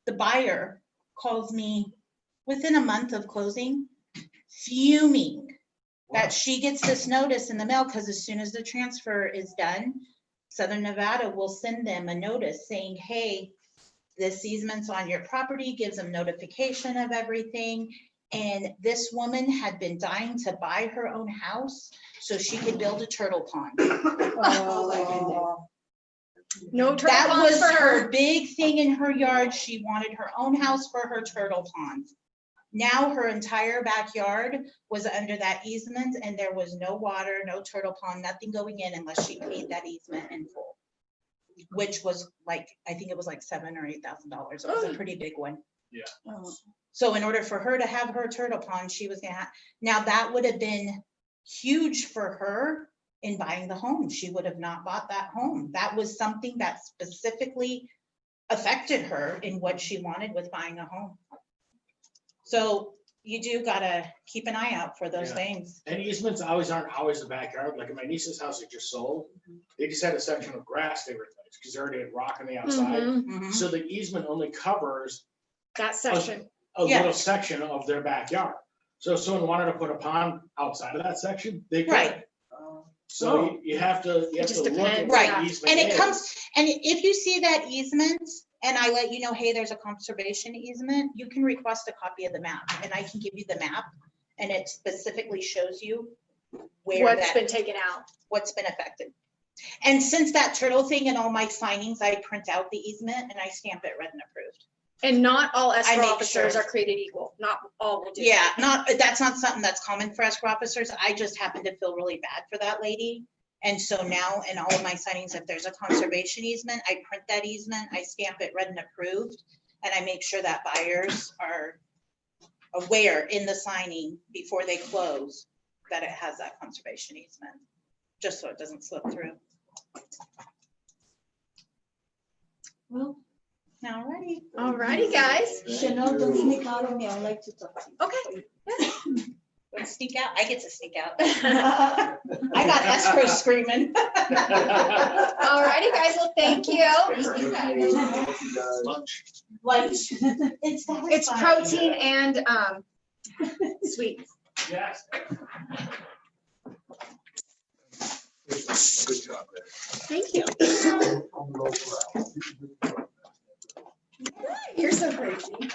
The buyer calls me within a month of closing, fuming that she gets this notice in the mail, because as soon as the transfer is done, Southern Nevada will send them a notice saying, hey, this easement's on your property, gives them notification of everything. And this woman had been dying to buy her own house so she could build a turtle pond. Oh, No turtle That ponds was for her her. big thing in her yard. She wanted her own house for her turtle pond. Now her entire backyard was under that easement and there was no water, no turtle pond, nothing going in unless she paid that easement in full. Which was like, I think it was like $7,000 or $8,000. It was a pretty big one. oh. So in order for her to have her turtle pond, she was gonna have, now that would have been huge for her in buying the home. She would have not bought that home. That was something that specifically affected her in what she wanted with buying a home. So you do gotta keep an eye out for those Yeah. things. And easements always aren't always the backyard, like in my niece's house that just sold, they just had a section of grass they replaced, because they already had rock on the outside. Mhm. Mhm. So the easement only covers That section. a Yeah. little section of their backyard. So if someone wanted to put a pond outside of that section, they could. Right. So you have to just look at depends, what yeah. the easement And it is. comes, and if you see that easement and I let you know, hey, there's a conservation easement, you can request a copy of the map and I can give you the map. And it specifically shows you where What's that, been taken out. what's been affected. And since that turtle thing and all my signings, I print out the easement and I stamp it read and approved. And not all escrow make officers sure. are created equal. Not all will do. Yeah, that's not something that's common for escrow officers. I just happen to feel really bad for that lady. And so now in all of my signings, if there's a conservation easement, I print that easement, I stamp it read and approved. And I make sure that buyers are aware in the signing before they close that it has that conservation easement, just so it doesn't slip through. Well, Alrighty. Alrighty, guys. Chanel, don't sneak out on me. I like to talk to Okay. Let's sneak out. I get to sneak out. you. I got escrow screaming. Alrighty, guys. Well, thank you. Lunch. Lunch. It's that It's fun. protein and sweet. Yes. Good job there. Thank you. On the low brow. You're so crazy.